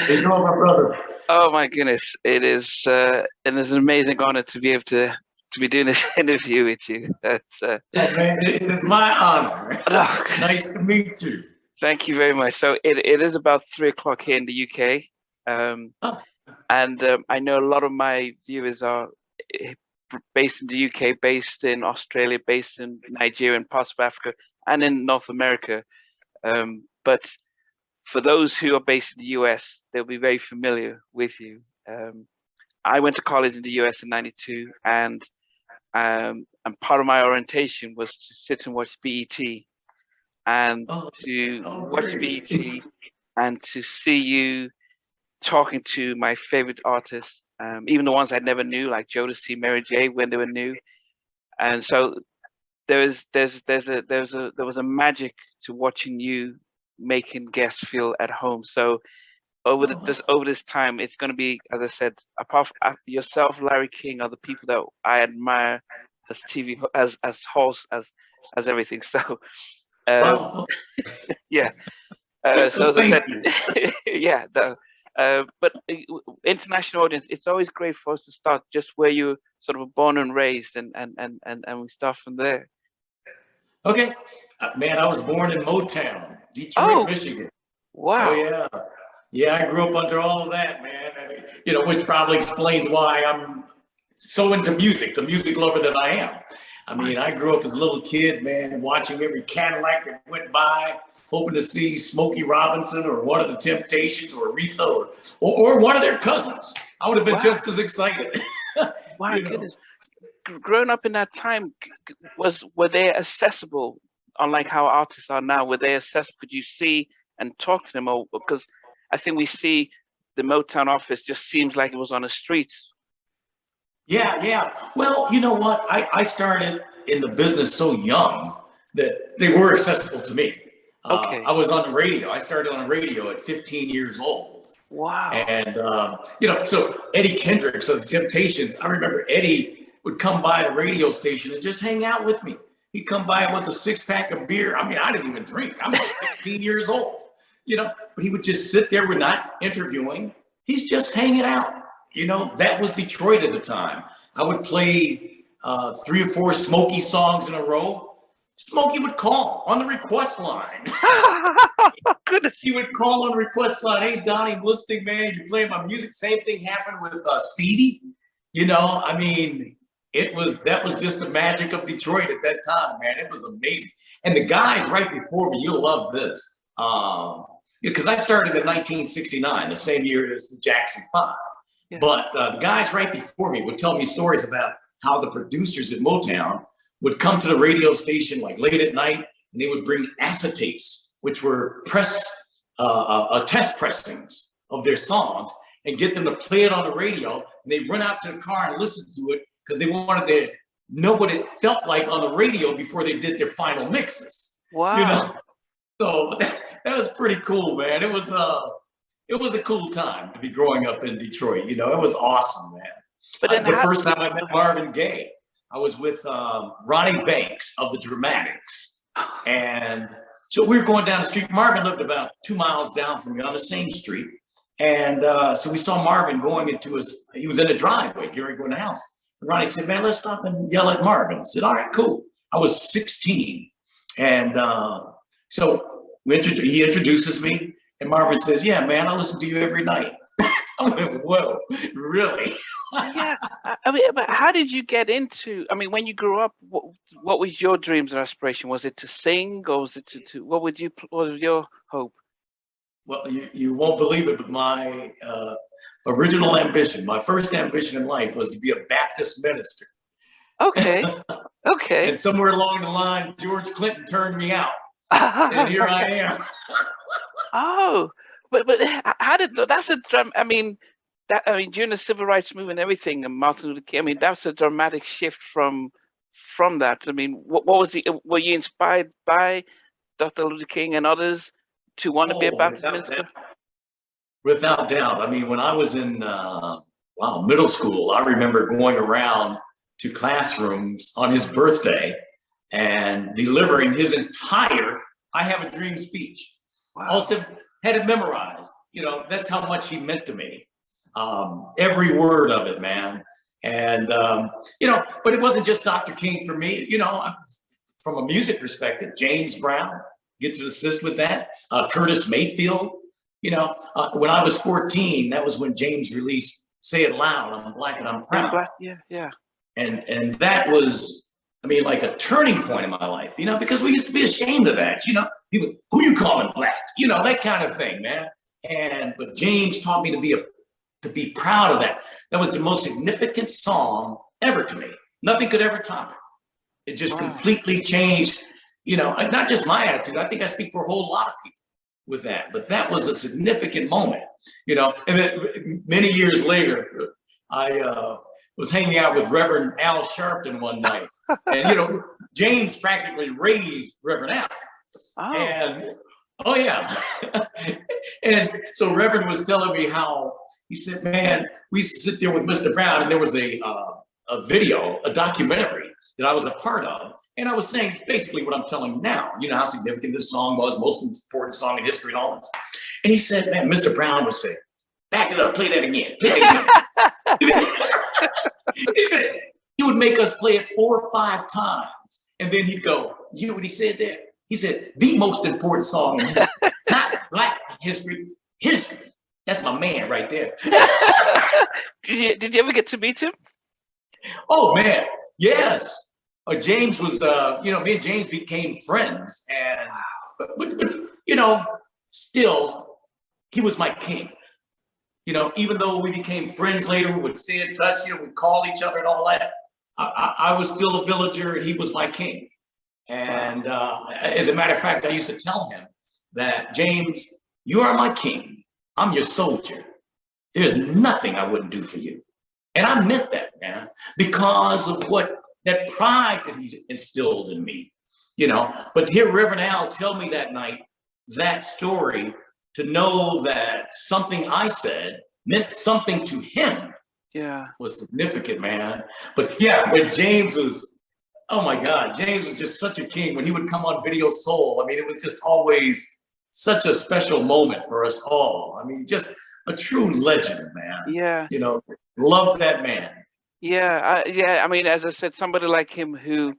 You know, my brother. Oh my goodness, it is, and it's an amazing honor to be able to be doing this interview with you. That's Oh man, it is my honor. no, Nice to meet you. thank you very much. So it is about 3 o'clock here in the UK, Oh, and I know a lot of my viewers are eh, based in the UK, based in Australia, based in Nigeria, and parts of Africa, and in North America. But for those who are based in the US, they'll be very familiar with you. I went to college in the US in '92, and part of my orientation was to sit and watch BET and oh, to watch great. BET and to see you talking to my favorite artists, even the ones I never knew, like Jodeci, Mary J, when they were new. And so there was a magic to watching you making guests feel at home. So Oh, over this time, it's going to be, as I said, apart from yourself, Larry King, are the people that I admire as as hosts, as everything. So um, wow. yeah. So Well, as I thank said, you. yeah. But international audience, it's always great for us to start just where you sort of born and raised, and we start from there. Okay. Man, I was born in Motown, Detroit, Oh, Michigan. Oh wow. yeah. Yeah, I grew up under all of that, man. You know, which probably explains why I'm so into music, the music lover that I am. I mean, My, I grew up as a little kid, man, watching every Cadillac that went by, hoping to see Smokey Robinson or one of the Temptations or Aretha or one of their cousins. I would have been wow. just as excited, My you know. goodness. Growing up in that time, were they accessible? Unlike how artists are now, were they accessible? Could you see and talk to them? Or because I think we see the Motown office just seems like it was on the streets. Yeah, yeah. Well, you know what? I started in the business so young that they were accessible to me. I Okay. was on the radio. I started on the radio at 15 years old. Wow. And, you know, so Eddie Kendricks of the Temptations, I remember Eddie would come by the radio station and just hang out with me. He'd come by with a 6 pack of beer. I mean, I didn't even drink. I'm like 16 years old, you know, but he would just sit there. We're not interviewing. He's just hanging out. You know, that was Detroit at the time. I would play 3 or 4 Smokey songs in a row. Smokey would call on the request line. Goodness. He would call on the request line. Hey, Donnie, I'm listening, man. You playing my music. Same thing happened with Stevie. You know, I mean, that was just the magic of Detroit at that time, man. It was amazing. And the guys right before me, you'll love this. Because I started in 1969, the same year as the Jackson 5. Yeah. But the guys right before me would tell me stories about how the producers at Motown would come to the radio station like late at night, and they would bring acetates, which were test pressings of their songs, and get them to play it on the radio. And they'd run out to the car and listen to it because they wanted to know what it felt like on the radio before they did their final mixes. You Wow. know, so that was pretty cool, man. It was a cool time to be growing up in Detroit. You know, it was awesome, man. But then The how? first time I met Marvin Gaye, I was with Ronnie Banks of the Dramatics. And so we were going down the street. Marvin lived about 2 miles down from me on the same street. And so we saw Marvin going he was in the driveway, going to the house. And Ronnie said, man, let's stop and yell at Marvin. I said, all right, cool. I was 16. And so he introduces me. And Marvin says, yeah, man, I listen to you every night. I went, whoa, really? Yeah. I mean, but how did you get into? I mean, when you grew up, what was your dreams and aspiration? Was it to sing, or was it to what would you? What was your hope? Well, you won't believe it, but my original ambition, my first ambition in life was to be a Baptist minister. Okay. Okay. And somewhere along the line, George Clinton turned me out. And here I am. Oh, but how did that's a drum? I mean, during the civil rights movement and everything, and Martin Luther King. I mean, that's a dramatic shift from that. I mean, what was were you inspired by Dr. Luther King and others to want to be a Oh, Baptist minister? without doubt. I mean, when I was in middle school, I remember going around to classrooms on his birthday and delivering his entire "I Have a Dream" speech. Wow. Also had it memorized. you know, that's how much he meant to me. Every word of it, man. And, you know, but it wasn't just Dr. King for me. You know, from a music perspective, James Brown, get to assist with that. Curtis Mayfield, you know, when I was 14, that was when James released Say It Loud, I'm Black and I'm Proud. Yeah, yeah. And that was, I mean, like a turning point in my life, you know, because we used to be ashamed of that, you know, people, who you calling black, you know, that kind of thing, man. But James taught me to be proud of that. That was the most significant song ever to me. Nothing could ever top it. It just completely changed, you know, not just my attitude. I think I speak for a whole lot of people with that, but that was a significant moment, you know. And then many years later, I was hanging out with Reverend Al Sharpton one night, and you know, James practically raised Reverend Al. And oh yeah, and so Reverend was telling me how he said, man, we used to sit there with Mr. Brown, and there was a video, a documentary that I was a part of. And I was saying basically what I'm telling you now, you know, how significant this song was, most important song in history and all this. And he said, man, Mr. Brown would say, back it up, play that again, play that again. He said, he would make us play it 4 or 5 times. And then he'd go, you know what he said there? He said, the most important song in history, not black history, history. That's my man right there. Did you ever get to meet him? Oh man, yes. James was, you know, me and James became friends, and but you know, still, he was my king. You know, even though we became friends later, we would stay in touch. You know, we'd call each other and all that. I was still a villager, and he was my king. And as a matter of fact, I used to tell him that, James, you are my king. I'm your soldier. There's nothing I wouldn't do for you. And I meant that, man, because of that pride that he instilled in me, you know. But to hear Reverend Al tell me that night, that story, to know that something I said meant something to him, was significant, man. But yeah, when James was, oh my God, James was just such a king. When he would come on Video Soul, I mean, it was just always such a special moment for us all. I mean, just a true legend, man. Yeah. You know, love that man. Yeah, I mean, as I said, somebody like him who,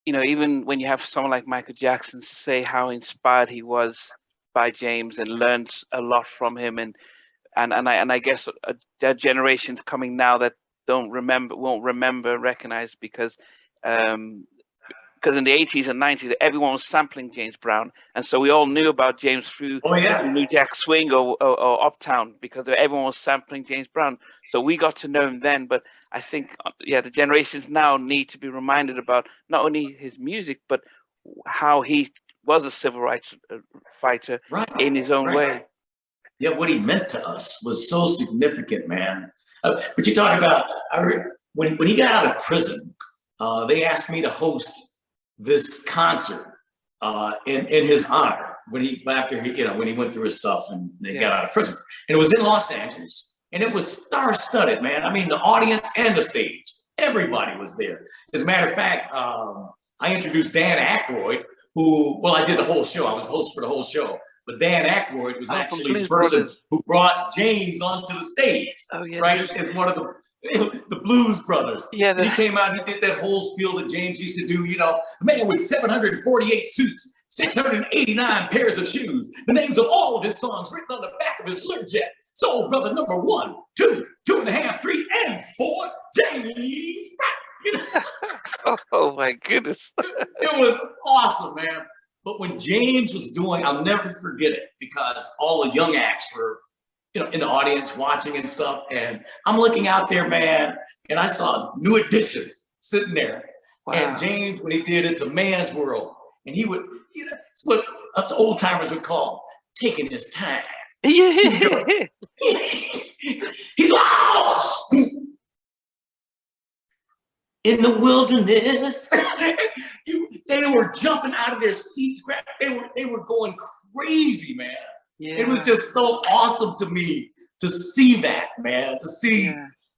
you know, even when you have someone like Michael Jackson say how inspired he was by James and learned a lot from him, and I guess there are generations coming now that won't recognize, because in the 80s and 90s, everyone was sampling James Brown. And so we all knew about James through New Jack Swing or Uptown, because everyone was sampling James Brown. So we got to know him then. But I think, the generations now need to be reminded about not only his music, but how he was a civil rights fighter in his own way. Yeah, what he meant to us was so significant, man. But you talk about, when he got out of prison, they asked me to host this concert in his honor when he went through his stuff and they got out of prison. And it was in Los Angeles, and it was star-studded, man. I mean, the audience and the stage, everybody was there. As a matter of fact, I introduced Dan Aykroyd, I did the whole show. I was host for the whole show. But Dan Aykroyd was actually the person who brought James onto the stage, right? As one of the Blues Brothers. Yeah, he came out, he did that whole spiel that James used to do, you know, a man with 748 suits, 689 pairs of shoes, the names of all of his songs written on the back of his Learjet. Soul Brother number 1, 2, 2.5, 3, and 4, James Brown. You know? Oh my goodness. It was awesome, man. But when James was doing, I'll never forget it, because all the young acts were, you know, in the audience watching and stuff. And I'm looking out there, man, and I saw New Edition sitting there. Wow. And James, when he did It's a Man's World, and he would, you know, it's what us old timers would call taking his time. He's lost in the wilderness. They were jumping out of their seats. They were going crazy, man. Yeah. It was just so awesome to me to see that, man, to see,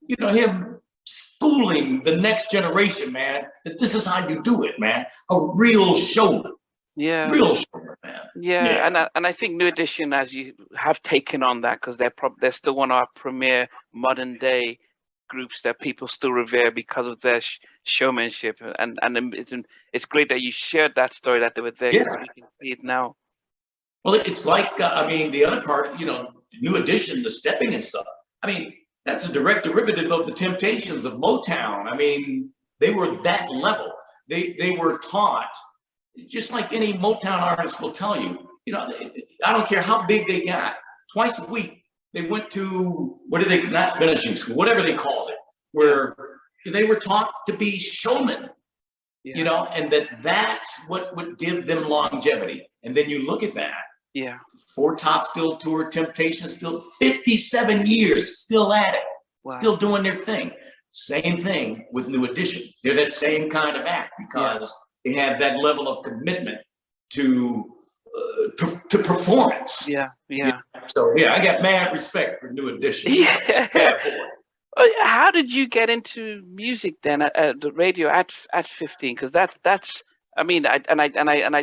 you know, him schooling the next generation, man, that this is how you do it, man. A real showman. Yeah. Real showman, man. Yeah, and I think New Edition, as you have taken on that, because they're still one of our premier modern day groups that people still revere because of their showmanship, and it's great that you shared that story that they were there, because Yeah. we can see it now. Well, it's like, I mean, the other part, you know, New Edition, the stepping and stuff. I mean, that's a direct derivative of the Temptations of Motown. I mean, they were that level. They were taught, just like any Motown artist will tell you, you know, I don't care how big they got, twice a week, they went to, not finishing school, whatever they called it, where they were taught to be showmen, you know, and that's what would give them longevity. And then you look at that. Yeah. Four Top still tour, Temptation still 57 years, still at it, still doing their thing. Same thing with New Edition. They're that same kind of act because they have that level of commitment to performance. Yeah. So I got mad respect for New Edition. Yeah. How did you get into music then at the radio at 15? Because that's I mean, I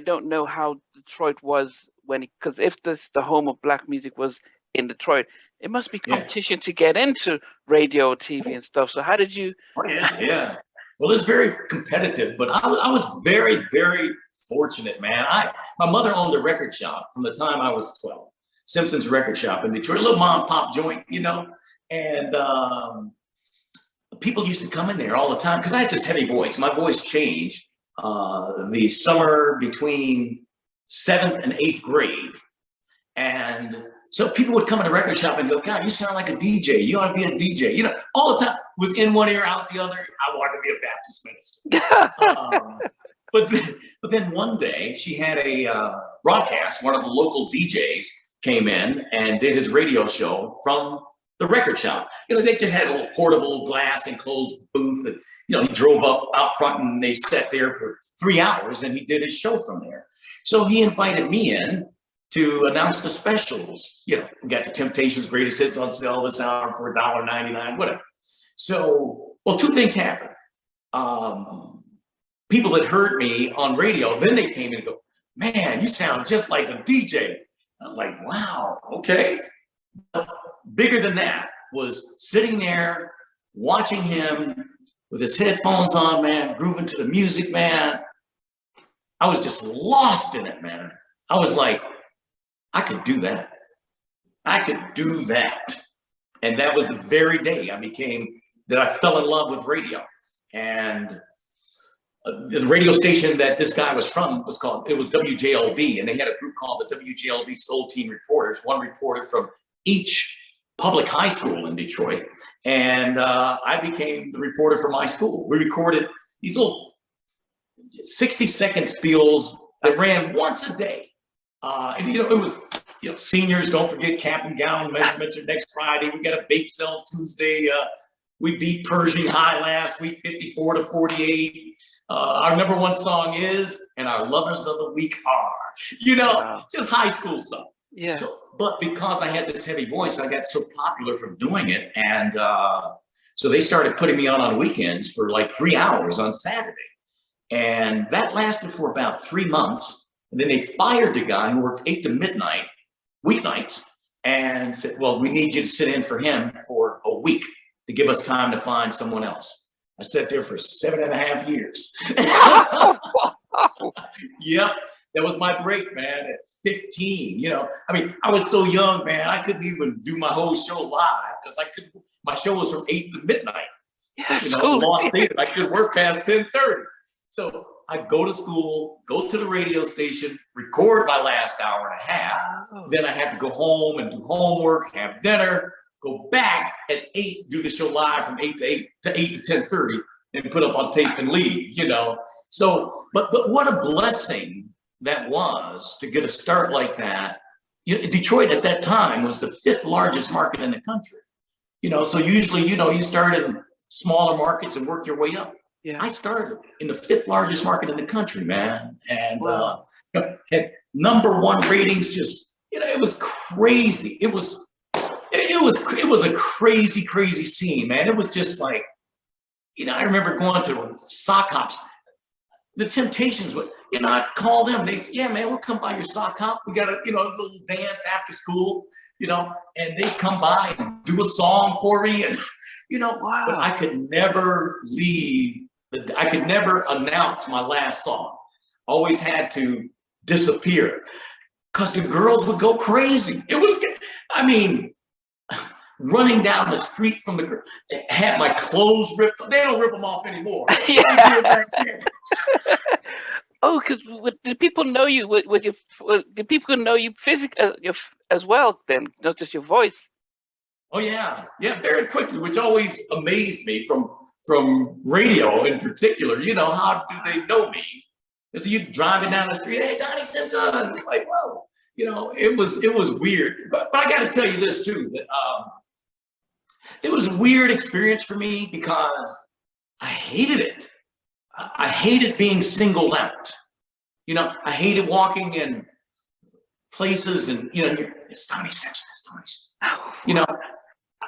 don't know how Detroit was because if the home of black music was in Detroit, it must be competition to get into radio, TV, and stuff. So how did you? Oh, yeah. Well, it's very competitive, but I was very, very fortunate, man. My mother owned a record shop from the time I was 12, Simpson's record shop in Detroit, a little mom and pop joint, you know, and people used to come in there all the time because I had this heavy voice. My voice changed the summer between 7th and 8th grade. And so people would come in the record shop and go, God, you sound like a DJ. You ought to be a DJ. You know, all the time. Was in one ear, out the other. I wanted to be a Baptist minister. But then one day she had a broadcast. One of the local DJs came in and did his radio show from the record shop. You know, they just had a little portable glass enclosed booth. And, you know, he drove up out front and they sat there for 3 hours and he did his show from there. So he invited me in to announce the specials. You know, we got the Temptations' greatest hits on sale this hour for $1.99, whatever. So, well, two things happened. People that heard me on radio, then they came in and go, man, you sound just like a DJ. I was like, wow, okay. But bigger than that was sitting there watching him with his headphones on, man, grooving to the music, man. I was just lost in it, man. I was like, I could do that. I could do that. And that was the very day I fell in love with radio. And the radio station that this guy was from was WJLB, and they had a group called the WJLB Soul Team Reporters, one reporter from each public high school in Detroit. And I became the reporter for my school. We recorded these little 60-second spiels that ran once a day. And, you know, it was, you know, seniors, don't forget cap and gown measurements are next Friday. We got a bake sale Tuesday. We beat Pershing High last week, 54-48. Our number one song is, and our lovers of the week are, you know, just high school stuff. Yeah. So, but because I had this heavy voice, I got so popular from doing it. And so they started putting me on weekends for like 3 hours on Saturday. And that lasted for about 3 months. And then they fired the guy who worked 8 to midnight, weeknights, and said, well, we need you to sit in for him for a week to give us time to find someone else. I sat there for 7.5 years. Yep, that was my break, man, at 15. You know, I mean, I was so young, man, I couldn't even do my whole show live because my show was from 8 to midnight. Yeah, you know, Lost Theater. I could work past 10:30. So I'd go to school, go to the radio station, record my last hour and a half. Then I had to go home and do homework, have dinner, go back at 8, do the show live from 8 to 10:30, and put up on tape and leave, you know. So, but what a blessing that was to get a start like that. You know, Detroit at that time was the 5th largest market in the country. You know, so usually, you know, you start in smaller markets and work your way up. Yeah. I started in the 5th largest market in the country, man. And had #1 ratings, just, you know, it was crazy. It was a crazy scene, man. It was just like, you know, I remember going to sock hops. the Temptations would, I'd call them. They'd say, yeah, man, we'll come by your sock hop. We got a, this little dance after school, and they'd come by and do a song for me. And, Wow. but I could never I could never announce my last song. Always had to disappear because the girls would go crazy. It was, running down the street from the, had my clothes ripped. They don't rip them off anymore. Yeah. Oh, because did people know you? Did people know you physically as well? Then, not just your voice. Oh yeah, very quickly, which always amazed me from radio in particular. How do they know me? So you driving down the street, hey, Donnie Simpson. It's like, whoa, it was weird. But I got to tell you this too, that it was a weird experience for me because I hated it. I hated being singled out. I hated walking in places and, it's Donnie Simpson, it's Donnie Simpson.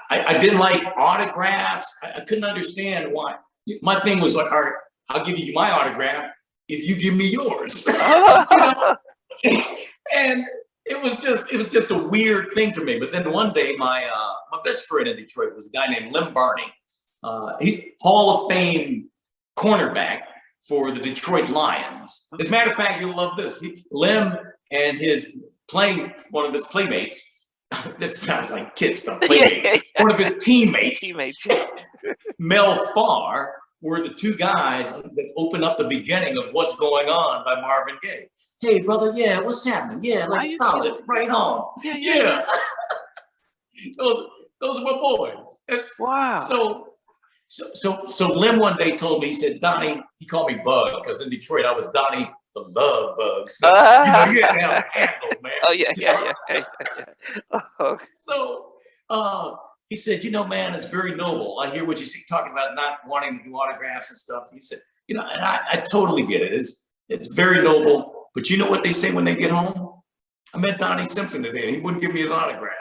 I didn't like autographs. I couldn't understand why. My thing was like, all right, I'll give you my autograph if you give me yours. And it was just a weird thing to me. But then one day, my best friend in Detroit was a guy named Lim Barney. He's Hall of Fame cornerback for the Detroit Lions. As a matter of fact, you'll love this. Lim and one of his playmates, that sounds like kid stuff, playmates. One of his teammates, Mel Farr, were the two guys that opened up the beginning of What's Going On by Marvin Gaye. Hey, brother, yeah, what's happening? Yeah, like solid, right on. Yeah. Those are my boys. Wow. So Lim one day told me, he said, Donnie, he called me Bug, because in Detroit I was Donnie the Love Bug. So, you had to have a handle, man. Oh, yeah. Oh. So he said, man, it's very noble. I hear what you talking about not wanting to do autographs and stuff. He said, and I totally get it. It's very noble. But you know what they say when they get home? I met Donnie Simpson today, and he wouldn't give me his autograph.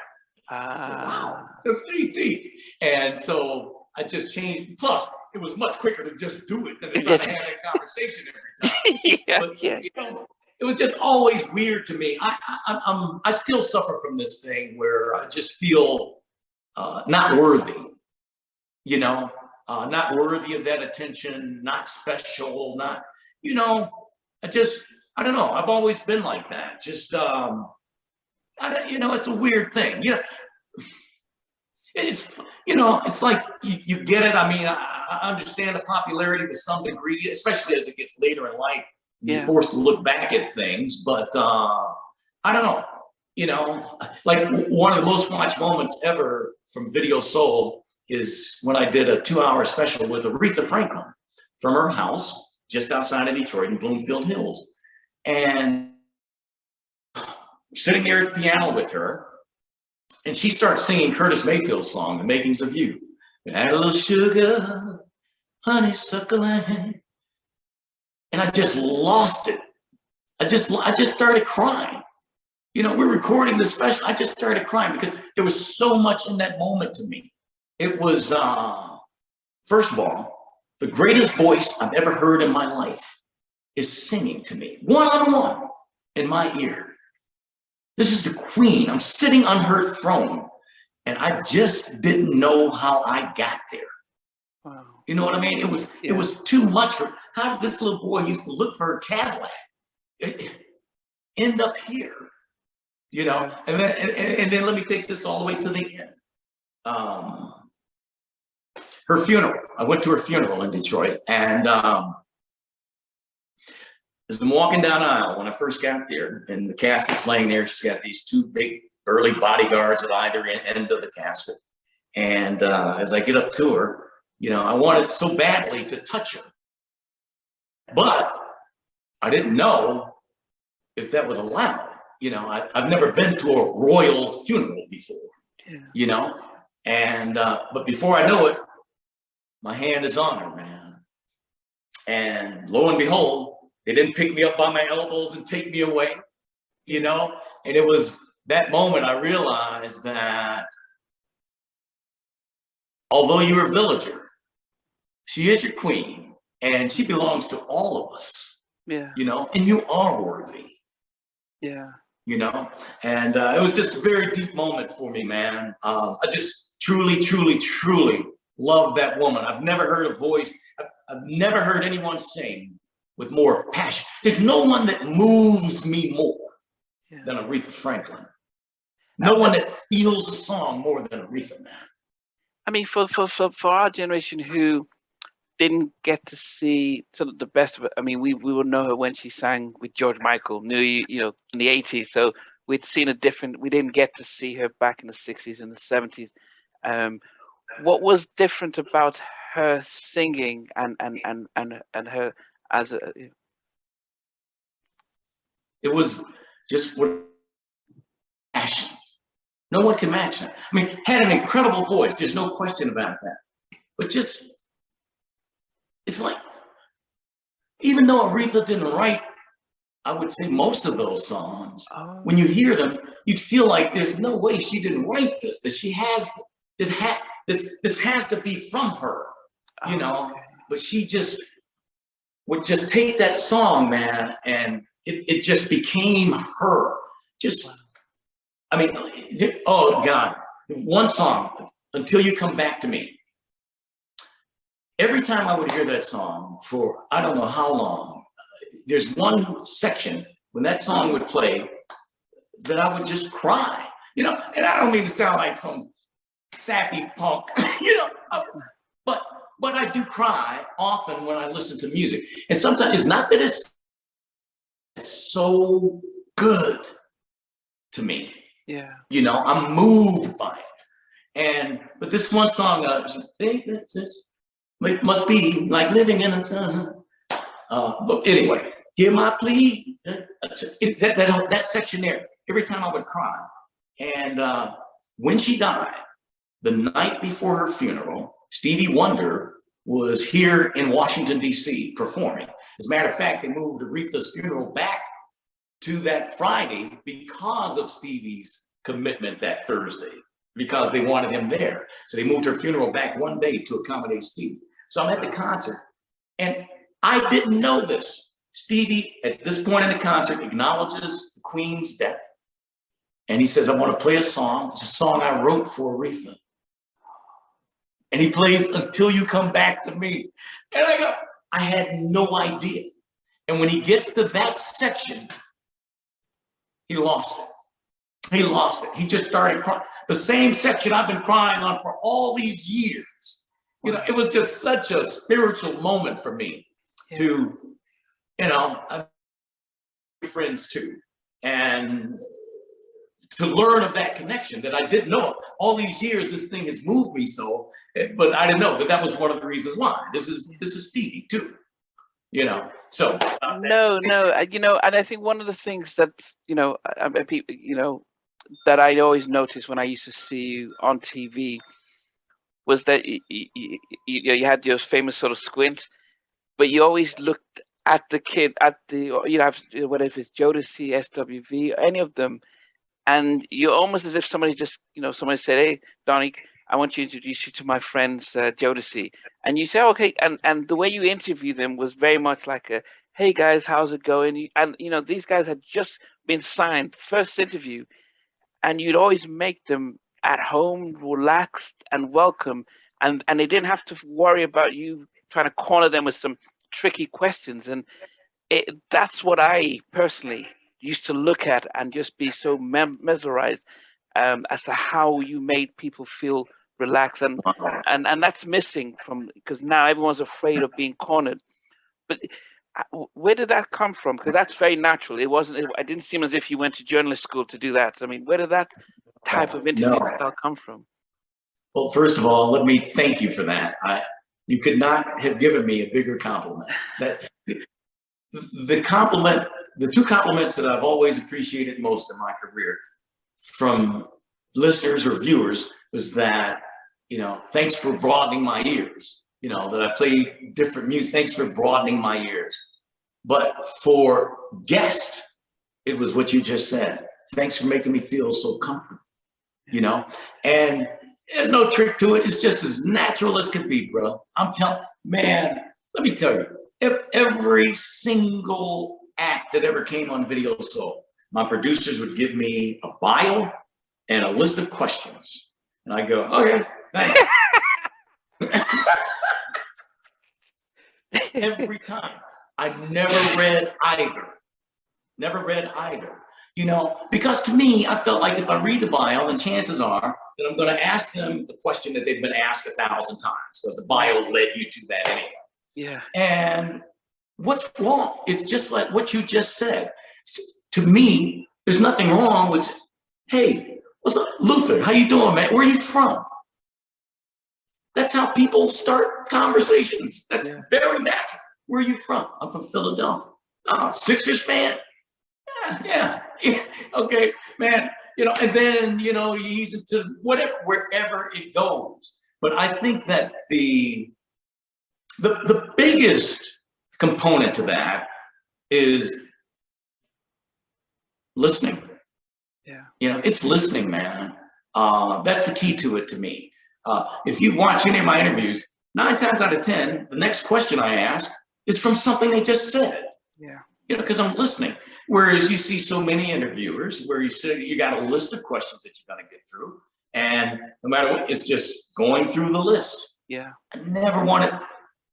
I said, wow, that's deep. And so I just changed. Plus, it was much quicker to just do it than to try to have that conversation every time. But, it was just always weird to me. I still suffer from this thing where I just feel not worthy, not worthy of that attention, not special, not, I don't know. I've always been like that. Just, it's a weird thing. It's like you get it. I understand the popularity to some degree, especially as it gets later in life. You're forced to look back at things, but I don't know. Like one of the most watched moments ever from Video Soul is when I did a 2-hour special with Aretha Franklin from her house just outside of Detroit in Bloomfield Hills. And sitting there at the piano with her, and she starts singing Curtis Mayfield's song, The Makings of You. Add a little sugar, honeysuckle, and I just lost it. I just started crying. We're recording this special. I just started crying because there was so much in that moment to me. It was, first of all, the greatest voice I've ever heard in my life is singing to me, one-on-one, in my ear. This is the Queen. I'm sitting on her throne, and I just didn't know how I got there. Wow. You know what I mean? It was too much for. How did this little boy used to look for a Cadillac end up here? And then let me take this all the way to the end. Her funeral. I went to her funeral in Detroit, and as I'm walking down the aisle when I first got there, and the casket's laying there, she's got these two big burly bodyguards at either end of the casket. And as I get up to her, I wanted so badly to touch her, but I didn't know if that was allowed. I've never been to a royal funeral before, and but before I know it, my hand is on her, man. And lo and behold, they didn't pick me up by my elbows and take me away, and it was that moment I realized that although you're a villager, she is your queen, and she belongs to all of us. Yeah. you know, and you are worthy, Yeah. you know, and it was just a very deep moment for me, man. I just truly, truly, truly love that woman. I've never heard a voice, I've never heard anyone sing with more passion. There's no one that moves me more than Aretha Franklin. No one that feels a song more than Aretha, man. I mean, for our generation who didn't get to see sort of the best of it. I mean, we will know her when she sang with George Michael, you know, in the 80s. So we'd seen a different. We didn't get to see her back in the 60s and the 70s. What was different about her singing and her as a It was just what passion. No one can match her. I mean, had an incredible voice. There's no question about that. But just, it's like, even though Aretha didn't write, I would say most of those songs, when you hear them, you'd feel like there's no way she didn't write this, that she has, this has to be from her, you know, but she just would just take that song, man, and it just became her. Just, I mean, oh God, one song, Until You Come Back to Me. Every time I would hear that song for, I don't know how long, there's one section when that song would play that I would just cry, you know, and I don't mean to sound like some sappy punk, you know, but I do cry often when I listen to music. And sometimes it's not that it's so good to me. Yeah. You know, I'm moved by it. But this one song, it must be like living in a but anyway, hear my plea. That section there, every time I would cry. And when she died, the night before her funeral, Stevie Wonder was here in Washington, D.C. performing. As a matter of fact, they moved Aretha's funeral back to that Friday because of Stevie's commitment that Thursday, because they wanted him there. So they moved her funeral back one day to accommodate Stevie. So I'm at the concert, and I didn't know this. Stevie, at this point in the concert, acknowledges the Queen's death. And he says, I want to play a song. It's a song I wrote for Aretha. And he plays Until You Come Back to Me. And I go, I had no idea. And when he gets to that section, he lost it. He lost it. He just started crying. The same section I've been crying on for all these years. You know, it was just such a spiritual moment for me to, you know, friends too. And to learn of that connection that I didn't know. All these years, this thing has moved me so, but I didn't know that was one of the reasons why. This is Stevie too, you know. So no, you know, and I think one of the things that people, you know, that I always noticed when I used to see you on TV was that you had your famous sort of squint, but you always looked at the kid, at the, you know, whatever it's Jodeci, SWV, any of them, and you're almost as if somebody just, you know, somebody said, hey, Donnie, I want to introduce you to my friends, Jodeci. And you say, okay, and the way you interview them was very much like a, hey guys, how's it going? And, you know, these guys had just been signed, first interview, and you'd always make them at home, relaxed and welcome. And they didn't have to worry about you trying to corner them with some tricky questions. And that's what I personally used to look at and just be so mesmerized as to how you made people feel relaxed. And that's missing from, because now everyone's afraid of being cornered. But where did that come from? Because that's very natural. It didn't seem as if you went to journalist school to do that. I mean, where did that type of interview style come from? Well, first of all, let me thank you for that. You could not have given me a bigger compliment. That the two compliments that I've always appreciated most in my career from listeners or viewers was that, you know, thanks for broadening my ears. You know, that I play different music. Thanks for broadening my ears. But for guests, it was what you just said. Thanks for making me feel so comfortable, you know? And there's no trick to it. It's just as natural as could be, bro. I'm telling, man, let me tell you, Every single act that ever came on Video Soul, my producers would give me a bio and a list of questions. And I go, okay, thanks. Every time. I never read either. Never read either. You know, because to me, I felt like if I read the bio, then chances are that I'm going to ask them the question that they've been asked 1,000 times, because the bio led you to that anyway. Yeah. And what's wrong? It's just like what you just said. To me, there's nothing wrong with, hey, what's up, Luther? How you doing, man? Where are you from? That's how people start conversations. That's very natural. Where are you from? I'm from Philadelphia. Oh, Sixers fan? Yeah. Okay, man. You know, and then, you know, he's into whatever, wherever it goes. But I think that the biggest component to that is listening. Yeah. You know, it's listening, man. That's the key to it to me. If you watch any of my interviews, 9 times out of 10, the next question I ask is from something they just said. Yeah. You know, because I'm listening. Whereas you see so many interviewers where you say you got a list of questions that you got to get through, and no matter what, it's just going through the list. Yeah. I never wanted.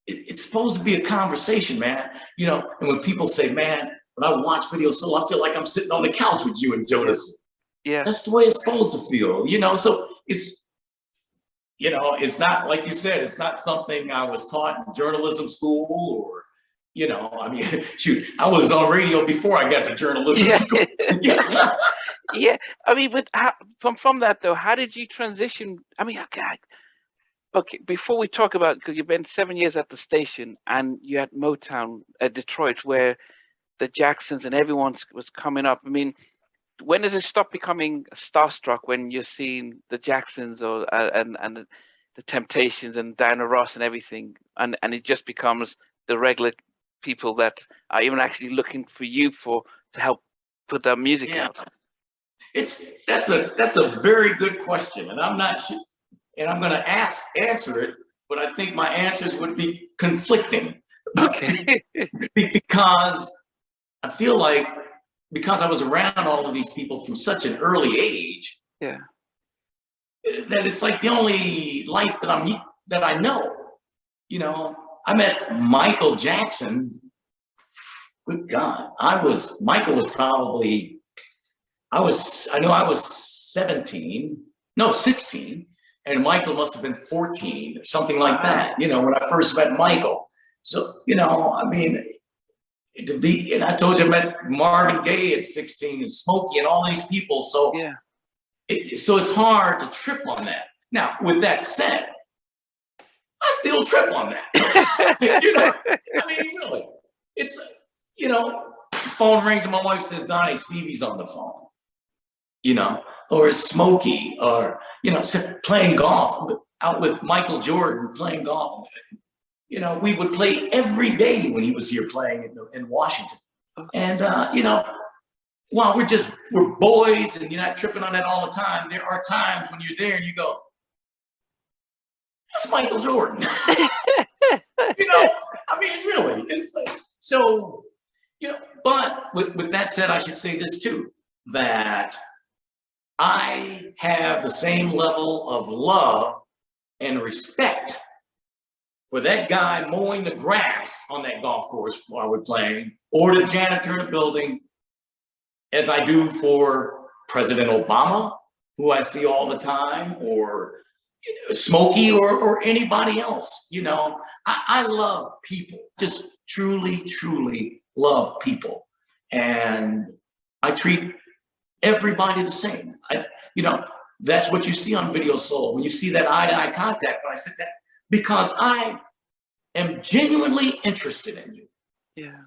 It's supposed to be a conversation, man. You know, and when people say, "Man, when I watch Video Soul, I feel like I'm sitting on the couch with you and Jonas." Yeah. That's the way it's supposed to feel. You know, so it's. You know, it's not like you said. It's not something I was taught in journalism school or. You know, I mean, shoot, I was on radio before I got to journalism. Yeah. Yeah. I mean, but from that though, how did you transition? I mean, okay, before we talk about, because you've been 7 years at the station and you had Motown at Detroit, where the Jacksons and everyone was coming up. I mean, when does it stop becoming starstruck when you're seeing the Jacksons or and the Temptations and Diana Ross and everything, and it just becomes the regular people that are even actually looking for you to help put their music out? That's a very good question, and I'm not sure, and I'm going to answer it, but I think my answers would be conflicting. Okay. Because I feel like because I was around all of these people from such an early age, Yeah, that it's like the only life that I know. You know, I met Michael Jackson. Good God, Michael was probably, I know I was 16, and Michael must have been 14 or something like that, you know, when I first met Michael. So, you know, I mean, and I told you I met Marvin Gaye at 16 and Smokey and all these people. So, yeah, so it's hard to trip on that. Now, with that said, I still trip on that. You know, I mean, really, it's, you know, phone rings and my wife says, Donnie, Stevie's on the phone, you know, or Smokey, or, you know, playing golf out with Michael Jordan playing golf. You know, we would play every day when he was here playing in Washington. And, you know, while we're boys and you're not tripping on that all the time, there are times when you're there and you go, that's Michael Jordan. You know, I mean, really, it's like, so, you know, but with that said, I should say this too, that I have the same level of love and respect for that guy mowing the grass on that golf course while we're playing, or the janitor in the building, as I do for President Obama, who I see all the time, or Smokey, or anybody else. You know, I love people, just truly, truly love people. And I treat everybody the same. You know, that's what you see on Video Soul. When you see that eye-to-eye contact, when I said that, because I am genuinely interested in you. yeah.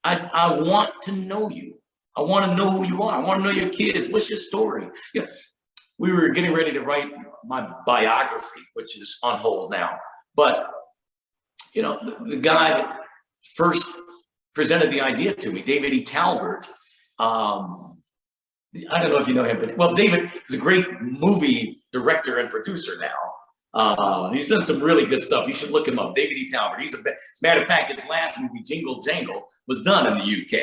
I want to know you. I want to know who you are. I want to know your kids. What's your story? You know, we were getting ready to write my biography, which is on hold now. But, you know, the guy that first presented the idea to me, David E. Talbert, I don't know if you know him, but, well, David is a great movie director and producer now. He's done some really good stuff. You should look him up. David E. Talbot. As a matter of fact, his last movie, Jingle Jangle, was done in the UK.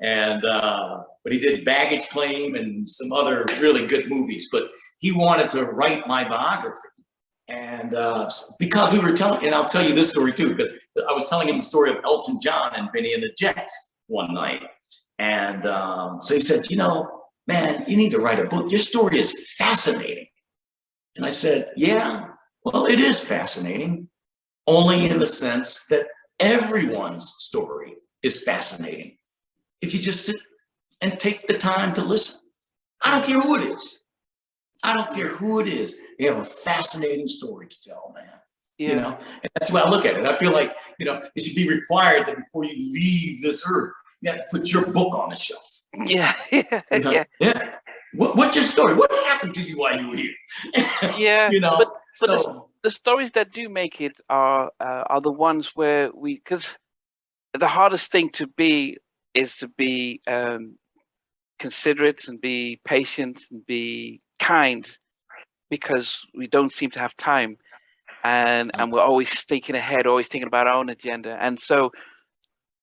And but he did Baggage Claim and some other really good movies. But he wanted to write my biography. And because we were telling, and I'll tell you this story too, because I was telling him the story of Elton John and Benny and the Jets one night. And so he said, you know, man, you need to write a book. Your story is fascinating. And I said, yeah, well, it is fascinating, only in the sense that everyone's story is fascinating. If you just sit and take the time to listen. I don't care who it is. I don't care who it is. They have a fascinating story to tell, man. Yeah. You know, and that's the way I look at it. I feel like, you know, it should be required that before you leave this earth, you have to put your book on the shelf. Yeah. You know? Yeah. What's your story? What happened to you while you were here? Yeah. You know, but so the stories that do make it are the ones where because the hardest thing to be is to be considerate and be patient and be kind, because we don't seem to have time, and we're always thinking ahead, always thinking about our own agenda. And so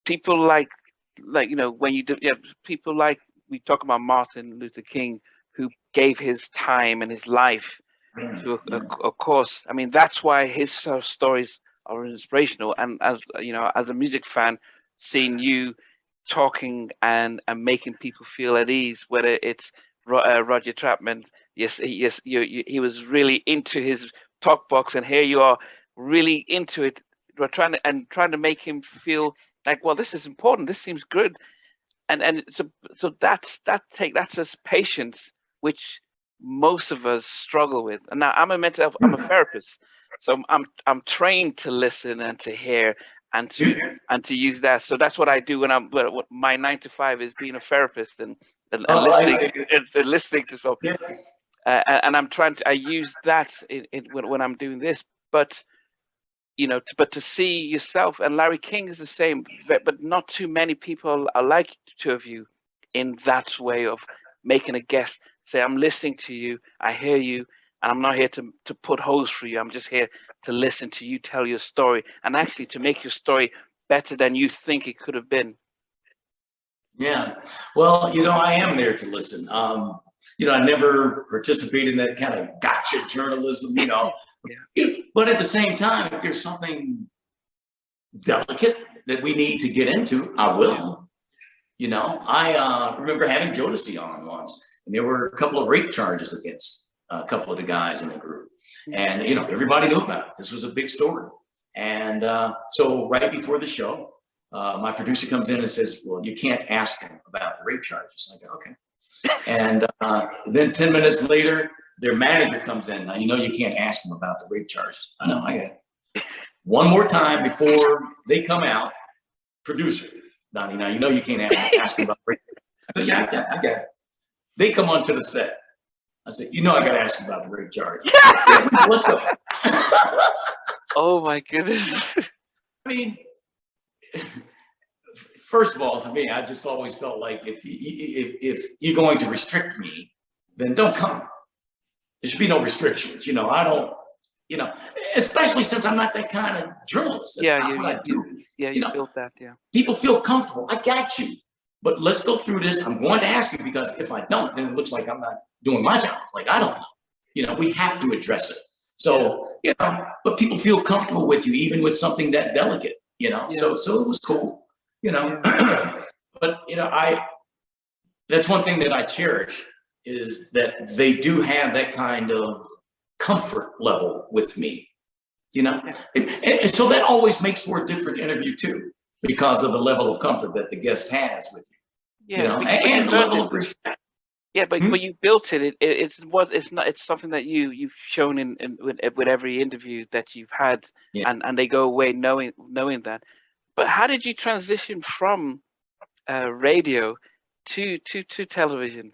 people like you know, when you do, yeah, people like, we talk about Martin Luther King, who gave his time and his life to a cause. I mean, that's why his stories are inspirational. And as you know, as a music fan, seeing you talking and making people feel at ease, whether it's Roger Troutman, yes, he was really into his talk box, and here you are really into it. We're trying to make him feel like, well, this is important. This seems good, and so that's just patience, which most of us struggle with. And now I'm a therapist, so I'm trained to listen and to hear and to use that. So that's what I do when my 9 to 5 is being a therapist and listening to stuff. Yeah. And I use that when I'm doing this. But you know, but to see yourself, and Larry King is the same, but not too many people are like the two of you in that way of making a guest say, I'm listening to you, I hear you, and I'm not here to put holes for you. I'm just here to listen to you tell your story, and actually to make your story better than you think it could have been. Yeah, well, you know, I am there to listen. You know, I never participated in that kind of gotcha journalism, you know. But at the same time, if there's something delicate that we need to get into, I will. You know, I remember having Jodeci on once, and there were a couple of rape charges against a couple of the guys in the group. And, you know, everybody knew about it. This was a big story. And so right before the show, my producer comes in and says, well, you can't ask him about the rape charges. I go, okay. And then 10 minutes later, their manager comes in. Now, you know, you can't ask them about the rape charges. I know, I got it. One more time before they come out, producer, Donnie, now, you know, you can't ask them about rape. I go, yeah, I got it. They come onto the set. I said, you know, I got to ask you about the rape charge. Yeah, let's go. Oh, my goodness. I mean, first of all, to me, I just always felt like if you're going to restrict me, then don't come. There should be no restrictions. You know, I don't, you know, especially since I'm not that kind of journalist. That's not what I do. Yeah, you built that, yeah. People feel comfortable. I got you. But let's go through this. I'm going to ask you, because if I don't, then it looks like I'm not doing my job. Like, I don't know. You know, we have to address it. So, you know, but people feel comfortable with you, even with something that delicate, you know. So it was cool, you know. But, you know, that's one thing that I cherish, is that they do have that kind of comfort level with me, you know. And so that always makes for a different interview too, because of the level of comfort that the guest has with you, you know, and the level of respect. Yeah, but you built it. It's something that you've shown with every interview that you've had, and they go away knowing that. But how did you transition from radio to television?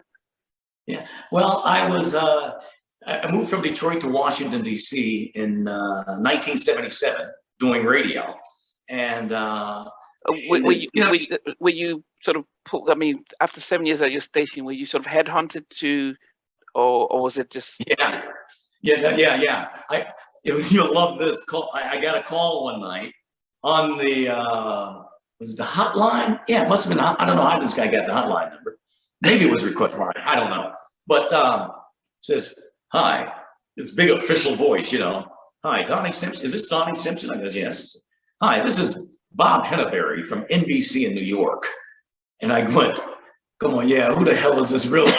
Yeah, well, I moved from Detroit to Washington, D.C. in 1977 doing radio, and were you sort of put, I mean, after 7 years at your station, were you sort of headhunted to, or was it just? Yeah. You'll love this call. I got a call one night on the, was it the hotline? Yeah, it must have been, I don't know how this guy got the hotline number. Maybe it was request line, I don't know. But says, hi, this big official voice, you know. Hi, Donnie Simpson. Is this Donnie Simpson? I goes, yes. Hi, this is Bob Henneberry from NBC in New York. And I went, come on, yeah, who the hell is this really?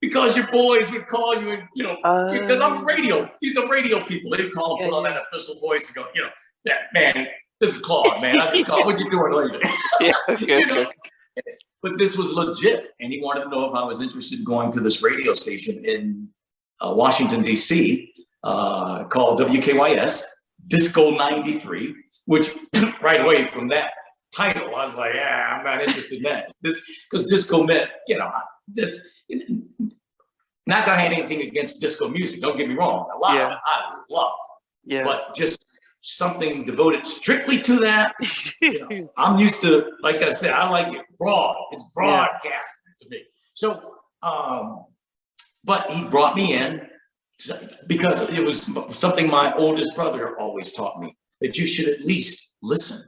Because your boys would call you and, you know, because I'm radio, these are radio people. They'd call and put on that official voice and go, you know, yeah, man, this is Claude, man. I just called, what you doing later? You know? But this was legit. And he wanted to know if I was interested in going to this radio station in Washington, D.C., called WKYS, Disco 93, which right away from that title, I was like, yeah, I'm not interested in that. Because disco meant, you know, this, not that I had anything against disco music, don't get me wrong. A lot of it I love. Yeah. But just something devoted strictly to that, you know, I'm used to, like I said, I like it broad. It's broadcasting to me. So, but he brought me in because it was something my oldest brother always taught me, that you should at least listen.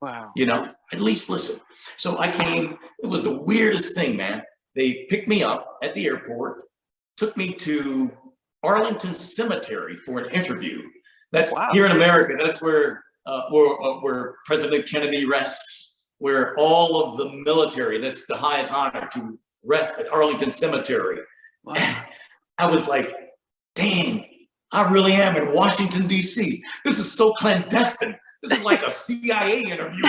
Wow. You know, at least listen. So I came, it was the weirdest thing, man. They picked me up at the airport, took me to Arlington Cemetery for an interview. That's here in America. That's where President Kennedy rests, where all of the military, that's the highest honor, to rest at Arlington Cemetery. Wow. And I was like, dang, I really am in Washington, D.C. This is so clandestine. This is like a CIA interview.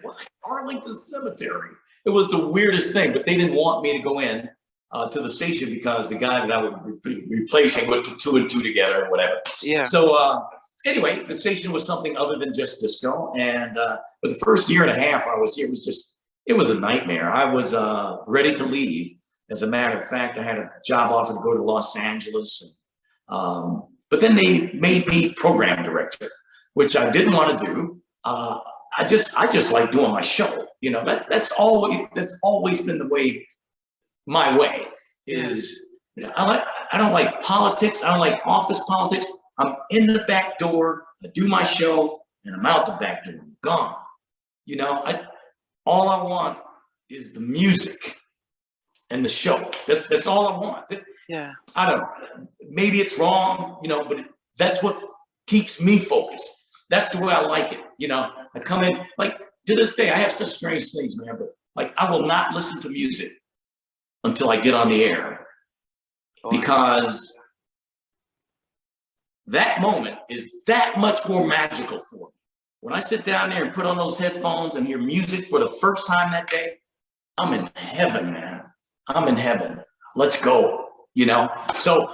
What? Arlington Cemetery. It was the weirdest thing, but they didn't want me to go in to the station because the guy that I would be replacing would put 2 and 2 together or whatever. Yeah. So anyway, the station was something other than just disco. And but the first year and a half I was here, it was a nightmare. I was ready to leave. As a matter of fact, I had a job offer to go to Los Angeles. And, but then they made me program director, which I didn't want to do. I just like doing my show. You know, that's always been the way. My way is, you know, I don't like politics. I don't like office politics. I'm in the back door. I do my show, and I'm out the back door. I'm gone. You know, all I want is the music and the show. That's all I want. Yeah. I don't know. Maybe it's wrong, you know, but that's what keeps me focused. That's the way I like it. You know, I come in, like, to this day, I have such strange things, man, but like, I will not listen to music until I get on the air, because that moment is that much more magical for me. When I sit down there and put on those headphones and hear music for the first time that day, I'm in heaven, man. I'm in heaven. Let's go, you know? So,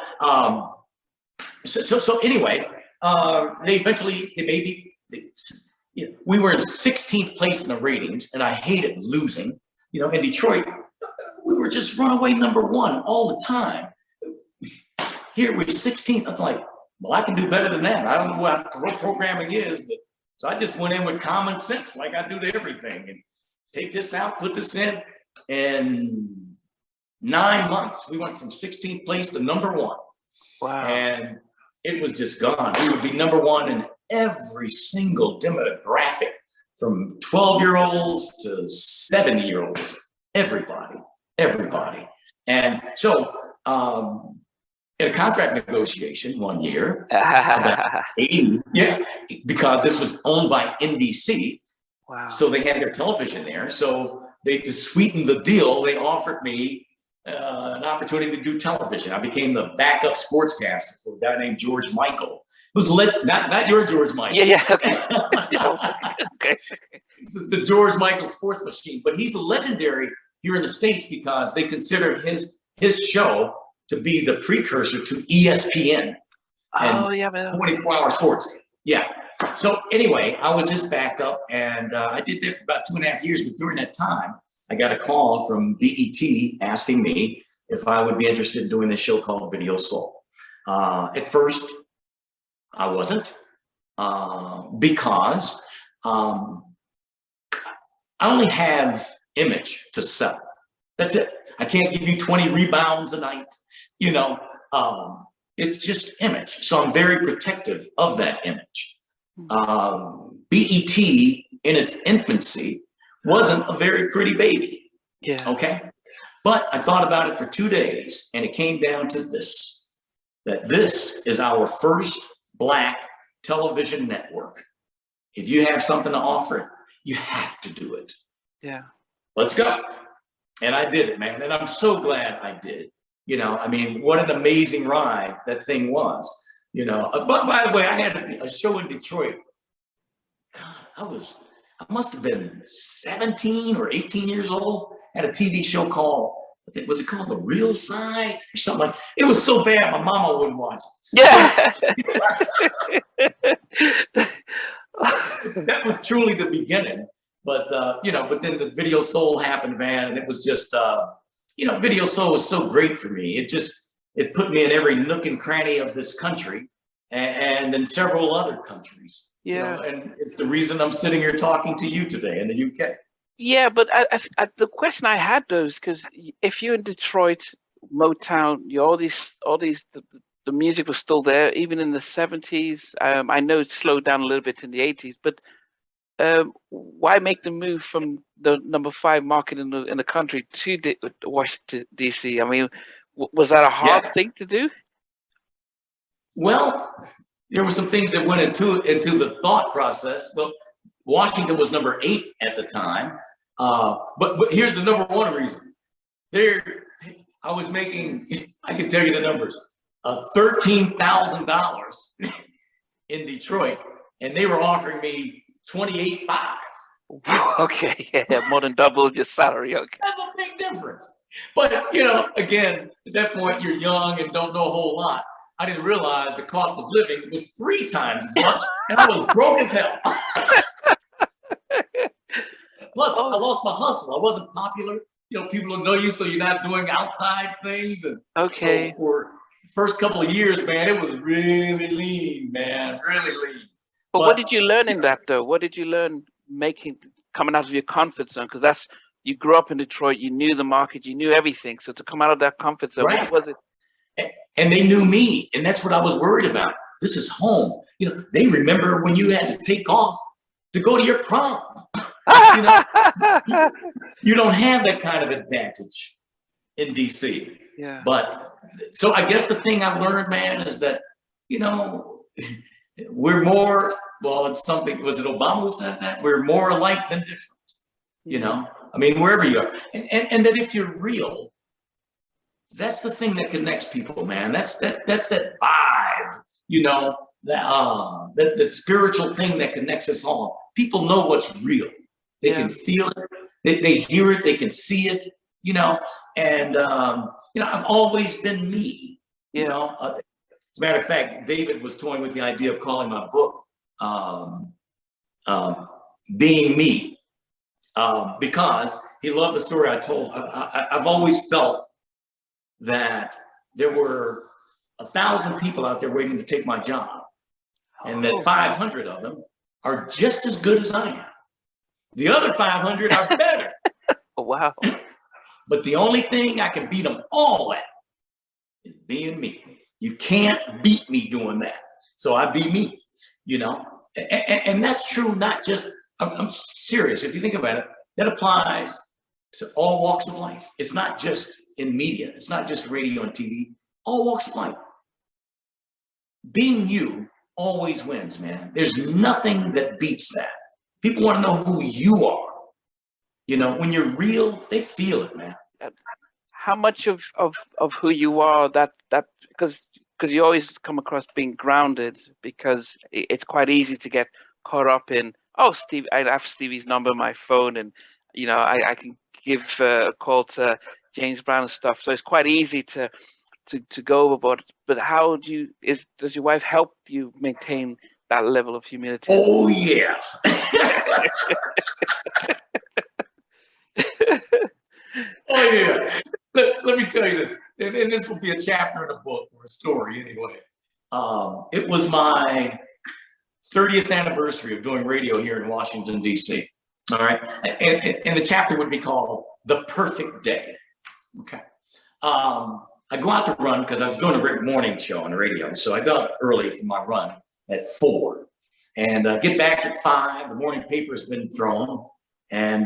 so anyway, you know, we were in 16th place in the ratings, and I hated losing. You know, in Detroit, we were just runaway #1 all the time. Here we're 16th. I'm like, well, I can do better than that. I don't know what programming is, but so I just went in with common sense, like I do to everything, and take this out, put this in. In 9 months, we went from 16th place to #1. Wow. And it was just gone. We would be #1 in every single demographic, from 12-year-olds to 70-year-olds, everybody. And so in a contract negotiation one year, about 80, because this was owned by NBC. Wow. So they had their television there. So they, to sweeten the deal, they offered me an opportunity to do television. I became the backup sportscaster for a guy named George Michael, who's not your George Michael. Yeah. Okay. This is the George Michael sports machine, but he's legendary here in the States because they consider his show to be the precursor to ESPN. Oh, yeah, man. 24-hour sports. Yeah. So anyway, I was his backup, and I did that for about 2.5 years. But during that time, I got a call from BET asking me if I would be interested in doing this show called Video Soul. At first, I wasn't, because I only have image to sell. That's it. I can't give you 20 rebounds a night. You know, it's just image. So I'm very protective of that image. BET in its infancy wasn't a very pretty baby. Yeah. Okay. But I thought about it for 2 days, and it came down to this, that this is our first Black television network. If you have something to offer, you have to do it. Yeah. Let's go. And I did it, man. And I'm so glad I did. You know, I mean, what an amazing ride that thing was. You know, but by the way, I had a show in Detroit. God, I must have been 17 or 18 years old. I had a TV show called, was it called The Real Side or something like? It was so bad my mama wouldn't watch it. Yeah. That was truly the beginning. But you know, but then the Video Soul happened, man, and it was just you know, Video Soul was so great for me. It put me in every nook and cranny of this country and in several other countries. Yeah. You know, and it's the reason I'm sitting here talking to you today in the UK. Yeah, but the question I had though is because if you're in Detroit, Motown, the music was still there even in the 70s. I know it slowed down a little bit in the 80s, but why make the move from the #5 market in the country to Washington DC? I mean, was that a hard thing to do? Well, there were some things that went into the thought process. Well, Washington was #8 at the time, but here's the #1 reason. I was making, I can tell you the numbers, $13,000 in Detroit, and they were offering me $28,500. Okay, yeah, more than double your salary. Okay, that's a big difference. But you know, again, at that point, you're young and don't know a whole lot. I didn't realize the cost of living was 3 times as much, and I was broke as hell. Plus, I lost my hustle. I wasn't popular. You know, people don't know you, so you're not doing outside things. And okay, so for the first couple of years, man, it was really lean, man, really lean. But what did you learn in that, though? What did you learn coming out of your comfort zone? Because you grew up in Detroit, you knew the market, you knew everything. So to come out of that comfort zone, right. What was it? And they knew me, and that's what I was worried about. This is home. You know, they remember when you had to take off to go to your prom. You know, you don't have that kind of advantage in DC. Yeah. But so I guess the thing I learned, man, is that, you know, we're more, well, it's something, was it Obama who said that? We're more alike than different. You know, I mean, wherever you are. And that if you're real, that's the thing that connects people, man. That's that vibe, you know, that spiritual thing that connects us all. People know what's real. They can feel it. They hear it. They can see it, you know. And, you know, I've always been me, you know. As a matter of fact, David was toying with the idea of calling my book Being Me, because he loved the story I told. I've always felt that there were 1,000 people out there waiting to take my job, and that 500 of them are just as good as I am. The other 500 are better. Oh, wow. But the only thing I can beat them all at is being me. You can't beat me doing that. So I be me, you know? And that's true, not just, I'm serious. If you think about it, that applies to all walks of life. It's not just in media. It's not just radio and TV. All walks of life. Being you always wins, man. There's nothing that beats that. People want to know who you are. You know, when you're real, they feel it, man. How much of who you are because you always come across being grounded, because it's quite easy to get caught up in, oh, Steve, I have Stevie's number on my phone, and you know, I can give a call to James Brown and stuff. So it's quite easy to go overboard. But how does your wife help you maintain that level of humility? Oh yeah. Oh yeah. Let me tell you this, and this will be a chapter in a book or a story anyway. It was my 30th anniversary of doing radio here in Washington, D.C. All right, and the chapter would be called the perfect day. Okay. I go out to run because I was doing a morning show on the radio. So I got up early for my run at 4 and get back at 5. The morning paper's been thrown and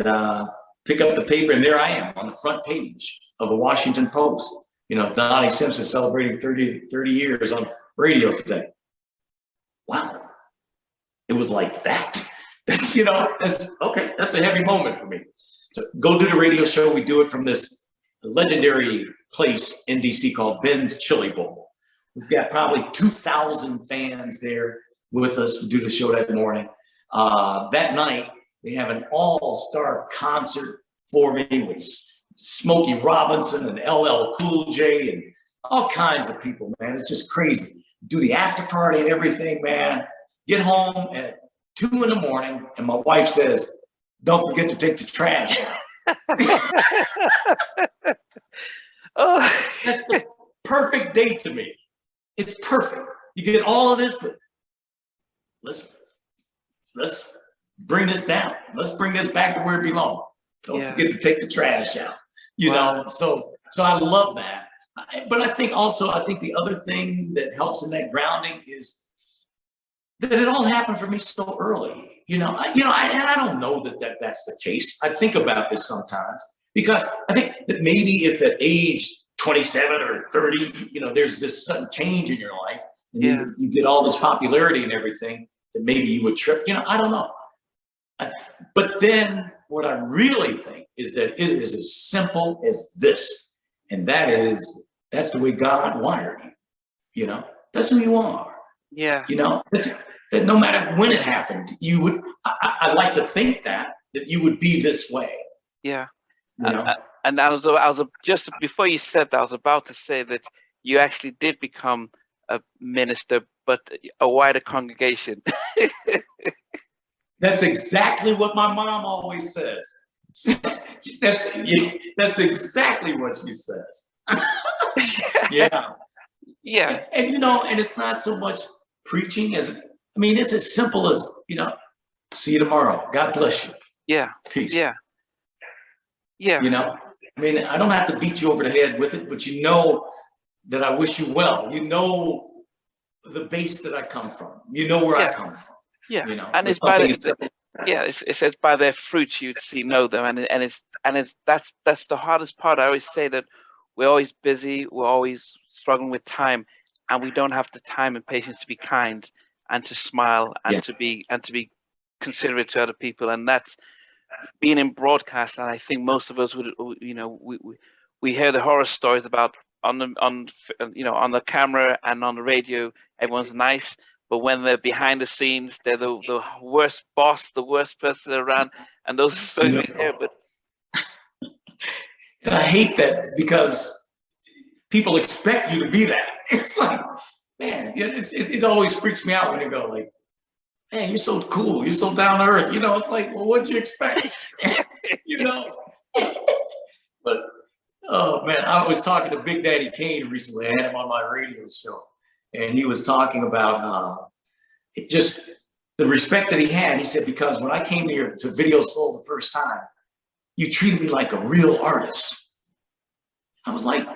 pick up the paper. And there I am on the front page of the Washington Post. You know, Donnie Simpson celebrating 30 years on radio today. Wow. It was like that. That's, you know, that's okay. That's a heavy moment for me. So go do the radio show. We do it from this legendary place in DC called Ben's Chili Bowl. We've got probably 2,000 fans there with us to do the show that morning. That night, they have an all-star concert for me with Smokey Robinson and LL Cool J and all kinds of people, man. It's just crazy. Do the after party and everything, man. Get home at 2 in the morning, and my wife says, "Don't forget to take the trash out." Oh, that's the perfect day to me. It's perfect. You get all of this, but let's bring this down. Let's bring this back to where it belongs. Don't forget to take the trash out. You know, so I love that. But I think the other thing that helps in that grounding is that it all happened for me so early. And I don't know that that's the case. I think about this sometimes because I think that maybe if at age 27 or 30, there's this sudden change in your life and you get all this popularity and everything, that maybe you would trip. I don't know. But then what I really think is that it is as simple as this, and that's the way God wired you. That's who you are. Yeah. That no matter when it happened, you would. I like to think that you would be this way. Yeah. And I was just before you said that, I was about to say that you actually did become a minister, but a wider congregation. That's exactly what my mom always says. That's exactly what she says. Yeah. Yeah. And it's not so much preaching it's as simple as, see you tomorrow. God bless you. Yeah. Peace. Yeah. Yeah. I don't have to beat you over the head with it, but that I wish you well. The base that I come from. Where I come from. Yeah. And it's by it says by their fruits you'd know them, and that's the hardest part. I always say that we're always busy, we're always struggling with time, and we don't have the time and patience to be kind and to smile and to be considerate to other people. And that's being in broadcast. And I think most of us would, we hear the horror stories about on the camera and on the radio, everyone's nice, but when they're behind the scenes, they're the worst boss, the worst person around, and those stories we hear. But and I hate that because people expect you to be that. It's like, man, it always freaks me out when they go like, "Man, you're so cool, you're so down to earth." It's like, well, what'd you expect? But oh man, I was talking to Big Daddy Kane recently. I had him on my radio show, and he was talking about just the respect that he had. He said, because when I came here to Video Soul the first time, you treated me like a real artist. I was like,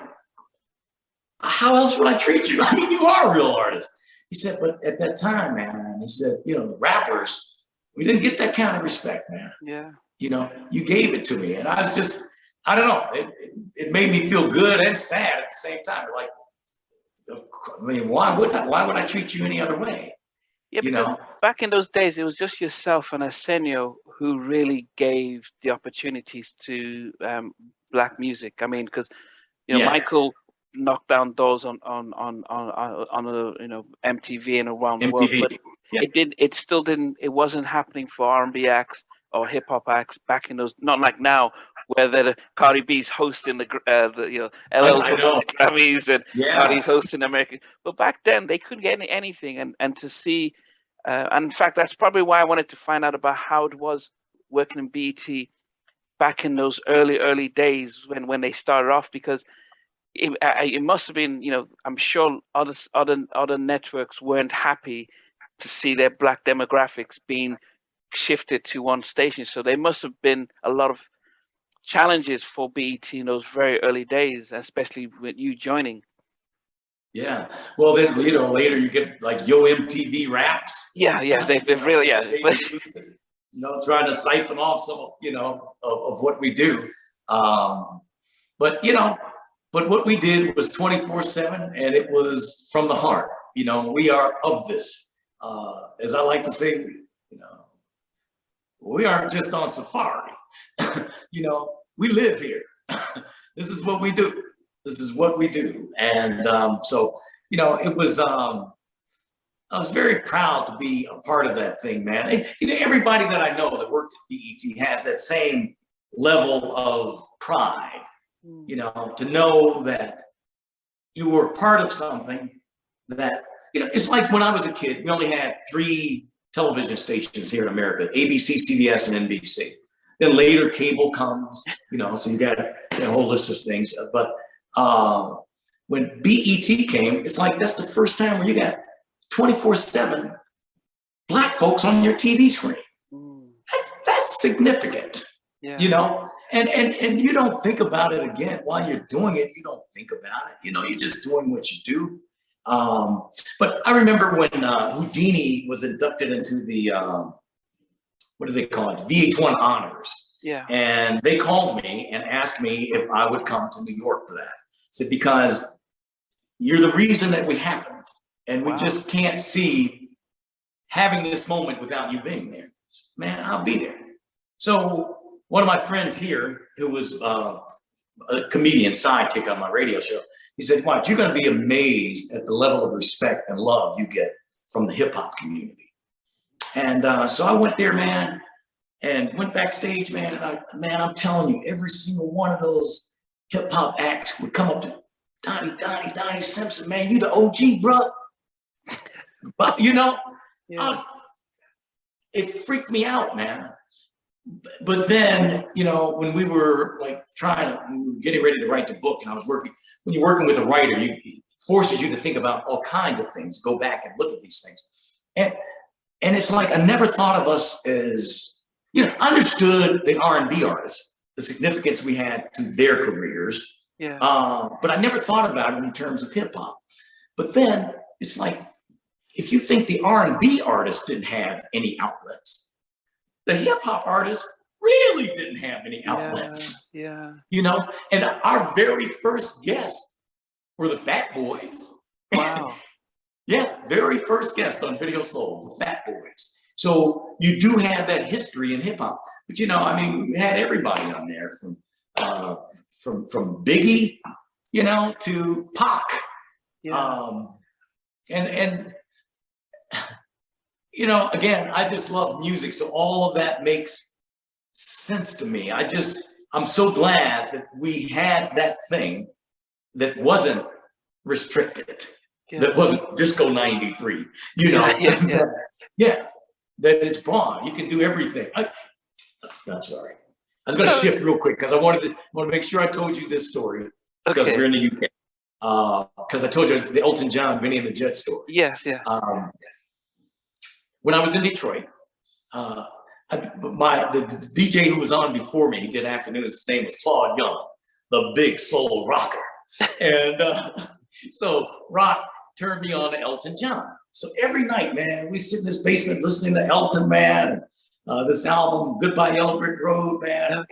how else would I treat you? You are a real artist. He said, but at that time, man, he said, the rappers, we didn't get that kind of respect, man. Yeah. You gave it to me. And I was just, I don't know. It made me feel good and sad at the same time. Like, why would I treat you any other way? Yeah, back in those days, it was just yourself and Arsenio who really gave the opportunities to black music. Because Michael knocked down doors on MTV and around the world, but it wasn't happening for R&B acts or hip hop acts back in those. Not like now, where the Cardi B's hosting the LL's hosting the Grammys and Cardi's hosting American. But back then they couldn't get anything, and to see, and in fact that's probably why I wanted to find out about how it was working in BET back in those early days when they started off, because it must have been, I'm sure other networks weren't happy to see their black demographics being shifted to one station. So there must have been a lot of challenges for BET in those very early days, especially with you joining. Yeah. Well, then, you know, later you get like Yo MTV Raps. Yeah, they've really, You know, trying to siphon off some, you know, of what we do. But, you know, but what we did was 24/7, and it was from the heart. You know, we are of this. As I like to say, you know, we aren't just on safari. You know, we live here. This is what we do. This is what we do. And so, you know, it was, I was very proud to be a part of that thing, man. And, you know, everybody that I know that worked at BET has that same level of pride, you know, to know that you were part of something that, you know, it's like when I was a kid, we only had 3 television stations here in America, ABC, CBS, and NBC. Then later cable comes, you know, so you got a whole list of things. But when BET came, it's like that's the first time where you got 24/7 Black folks on your TV screen. That's significant, you know, and you don't think about it again while you're doing it. You don't think about it, you know, you're just doing what you do. But I remember when Houdini was inducted into the what do they call it? VH1 Honors. Yeah. And they called me and asked me if I would come to New York for that. I said, because you're the reason that we happened. And we just can't see having this moment without you being there. Man, I'll be there. So one of my friends here, who was a comedian sidekick on my radio show, he said, watch, you're going to be amazed at the level of respect and love you get from the hip hop community. And so I went there, man, and went backstage, man. And I'm telling you, every single one of those hip hop acts would come up to Donnie Simpson, man, you the OG, bro. But you know, it freaked me out, man. But then, you know, when we were like getting ready to write the book, and I was working, when you're working with a writer, it forces you to think about all kinds of things, go back and look at these things. And it's like, I never thought of us as, you know, understood the R&B artists, the significance we had to their careers. Yeah. But I never thought about it in terms of hip hop. But then it's like, if you think the R&B artists didn't have any outlets, the hip hop artists really didn't have any outlets. Yeah. You know, and our very first guests were the Fat Boys. Wow. Yeah, very first guest on Video Soul, the Fat Boys. So you do have that history in hip hop. But you know, I mean, we had everybody on there from Biggie, you know, to Pac. Yeah. And you know, again, I just love music, so all of that makes sense to me. I'm so glad that we had that thing that wasn't restricted, that wasn't Disco 93, you know. Yeah, that it's broad. You can do everything. I'm sorry. I was going to shift real quick because I want to make sure I told you this story because we're in the UK. Because I told you the Elton John, Benny and the Jet story. Yes. When I was in Detroit, the DJ who was on before me, he did afternoons, his name was Claude Young, the big soul rocker. And so Rock turned me on to Elton John. So every night, man, we sit in this basement listening to Elton, man. This album, Goodbye Yellow Brick Road, man.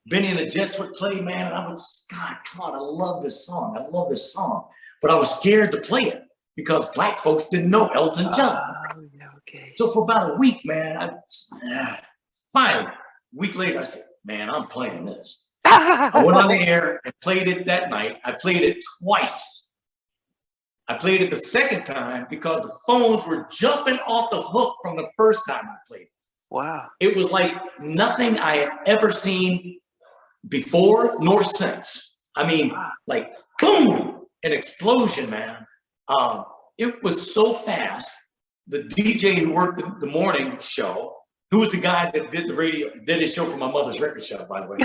Benny and the Jets would play, man. And I would just, God, I love this song. I love this song. But I was scared to play it because Black folks didn't know Elton John. So for about a week, man, finally, a week later, I said, man, I'm playing this. I went on the air and played it that night. I played it twice. I played it the second time because the phones were jumping off the hook from the first time I played it. Wow. It was like nothing I had ever seen before nor since. I mean, like, boom, an explosion, man. It was so fast. The DJ who worked the morning show, who was the guy that did his show for my mother's record shop, by the way.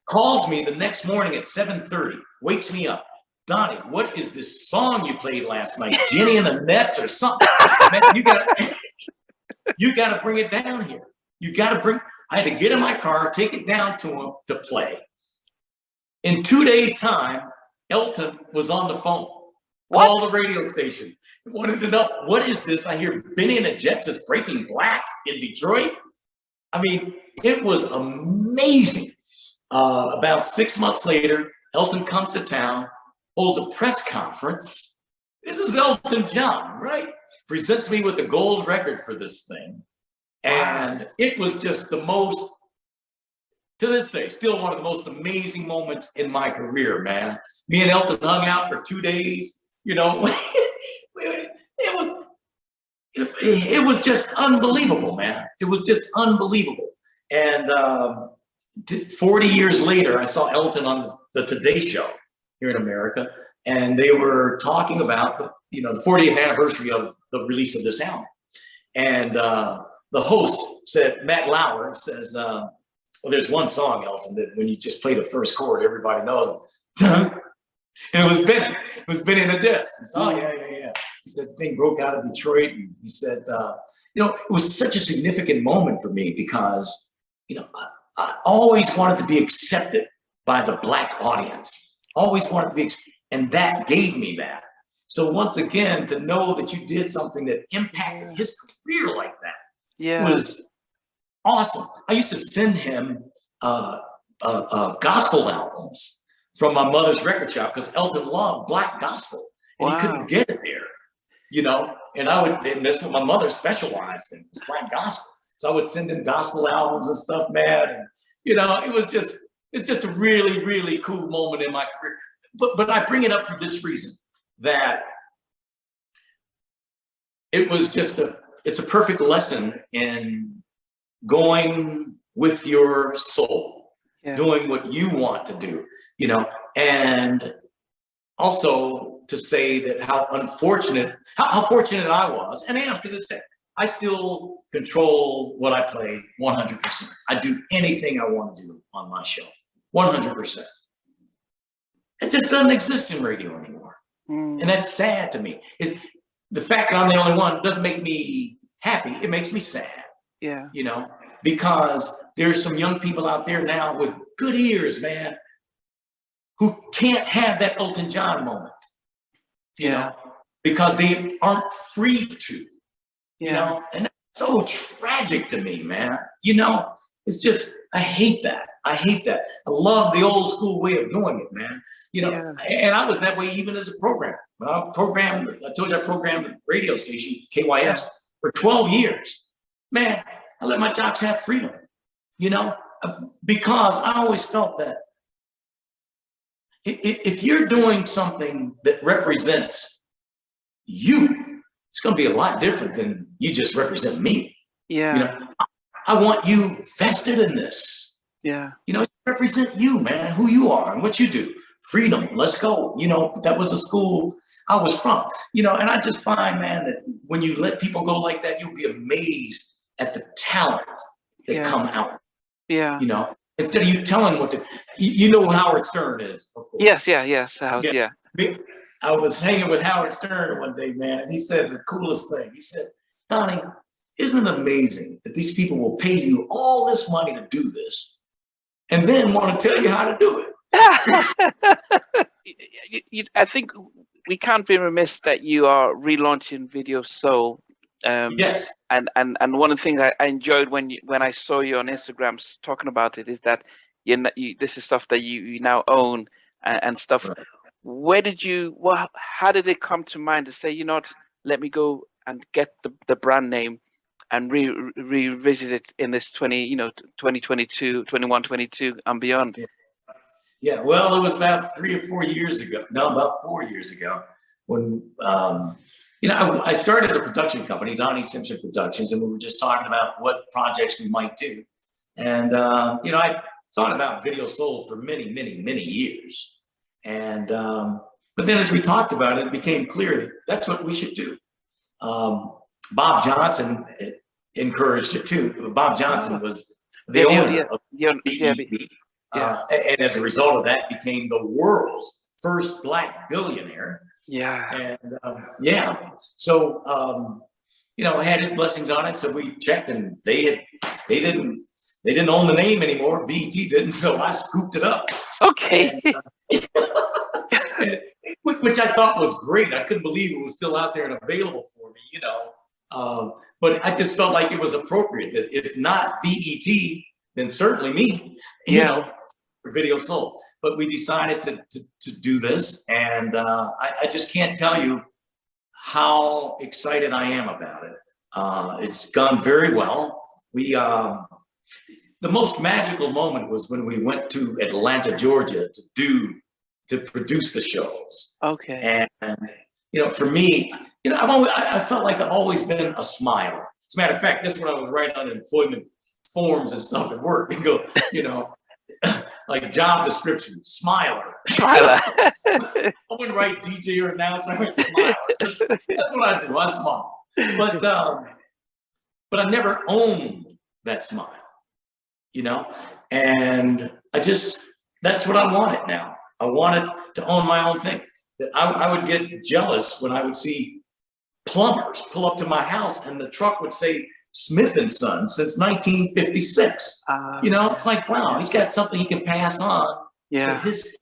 Calls me the next morning at 7:30, wakes me up. Donnie, what is this song you played last night? Jenny and the Nets or something? Man, you gotta bring it down here. You gotta bring, I had to get in my car, take it down to him to play. In 2 days' time, Elton was on the phone. What? Called the radio station. Wanted to know, what is this? I hear Benny and the Jets is breaking black in Detroit. I mean, it was amazing. About 6 months later, Elton comes to town, holds a press conference. This is Elton John, right? Presents me with a gold record for this thing. And it was just the most, to this day, still one of the most amazing moments in my career, man. Me and Elton hung out for 2 days, you know. It was just unbelievable, man. It was just unbelievable. And 40 years later, I saw Elton on the Today Show here in America, and they were talking about the 40th anniversary of the release of this album. And the host said, Matt Lauer says, well, there's one song, Elton, that when you just play the first chord, everybody knows it. And it was Benny. It was Benny and the Jets. I said, oh, yeah. He said, thing broke out of Detroit. And he said, it was such a significant moment for me because, I always wanted to be accepted by the Black audience. Always wanted to be, and that gave me that. So once again, to know that you did something that impacted his career like that was awesome. I used to send him gospel albums from my mother's record shop because Elton loved Black gospel and he couldn't get it there, and and that's what my mother specialized in, was Black gospel. So I would send him gospel albums and stuff, man. And, it's just a really, really cool moment in my career. But I bring it up for this reason, that it's a perfect lesson in going with your soul, doing what you want to do, and also to say that how fortunate I was, and I am to this day. I still control what I play 100%. I do anything I want to do on my show, 100%. It just doesn't exist in radio anymore. And that's sad to me. The fact that I'm the only one doesn't make me happy. It makes me sad. Yeah. Because there's some young people out there now with good ears, man, who can't have that Elton John moment, because they aren't free to, and that's so tragic to me, man. It's just, I hate that. I love the old school way of doing it, man. And I was that way even as a programmer. When I told you I programmed the radio station, KYS, for 12 years. Man, I let my jocks have freedom, because I always felt that if you're doing something that represents you, it's going to be a lot different than you just represent me. I want you vested in this. Represent you, man, who you are and what you do. Freedom, let's go. That was the school I was from. And I just find, man, that when you let people go like that, you'll be amazed at the talent that come out. Instead of you telling what to, who Howard Stern is. Of course. Yes. I was hanging with Howard Stern one day, man, and he said the coolest thing. He said, Donnie, isn't it amazing that these people will pay you all this money to do this and then want to tell you how to do it? I think we can't be remiss that you are relaunching Video Soul. Yes. And one of the things I enjoyed when I saw you on Instagram talking about it is that this is stuff that you now own and stuff. Right. How did it come to mind to say, let me go and get the brand name and revisit it in this 2022, 21, 22 and beyond? Yeah, well, it was about 3 or 4 years ago. No, about 4 years ago when, I started a production company, Donnie Simpson Productions, and we were just talking about what projects we might do. And, I thought about Video Soul for many, many, many years. And, but then as we talked about it, it became clear that that's what we should do. Bob Johnson encouraged it too. Bob Johnson was the owner of BET. And as a result of that, became the world's first Black billionaire. And so had his blessings on it. So we checked, and they didn't they didn't own the name anymore. BET didn't, so I scooped it up. Okay. And, which I thought was great. I couldn't believe it was still out there and available for me, you know. But I just felt like it was appropriate that if not BET, then certainly me, you know, for Video Soul. But we decided to do this, and I just can't tell you how excited I am about it. It's gone very well. We the most magical moment was when we went to Atlanta, Georgia to produce the shows. Okay. And you know, for me, you know, I felt like I've always been a smiler. As a matter of fact, this is when I would write on employment forms and stuff at work and go, you know, like job description, smiler. Smiler. I wouldn't write DJ or announcer, I write smiler. That's what I do, I smile. But I never owned that smile, you know? And that's what I wanted now. I wanted to own my own thing. That I would get jealous when I would see plumbers pull up to my house and the truck would say Smith and Son since 1956. You know, it's like, wow, he's got something he can pass on to his,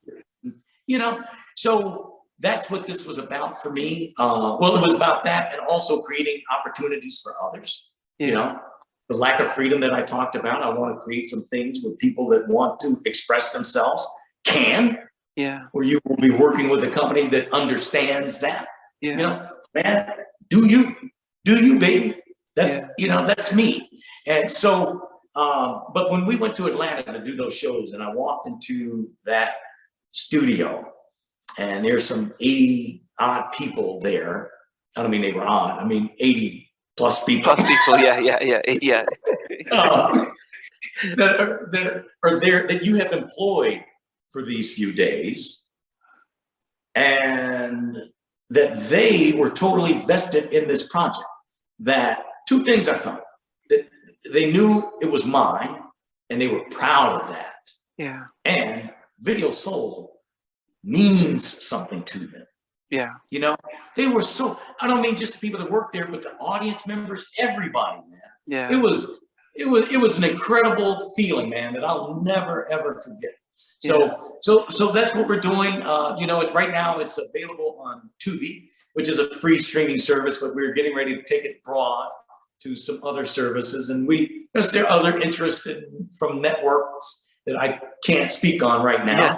you know. So that's what this was about for me. Well, it was about that, and also creating opportunities for others. You know, the lack of freedom that I talked about. I want to create some things where people that want to express themselves can. Where you will be working with a company that understands that. You know, man, do you, baby? That's you know, that's me. And so, but when we went to Atlanta to do those shows, and I walked into that studio, and there's some 80 odd people there. I don't mean they were odd. I mean 80 plus people. Plus people, yeah. That are there that you have employed for these few days, and that they were totally vested in this project. That two things I found: that they knew it was mine, and they were proud of that. And Video Soul means something to them. You know, they were so, I don't mean just the people that work there, but the audience members, everybody, man. It was an incredible feeling, man, that I'll never ever forget. So that's what we're doing. You know, it's right now it's available on Tubi, which is a free streaming service, but we're getting ready to take it broad to some other services. And there are other interests from networks that I can't speak on right now.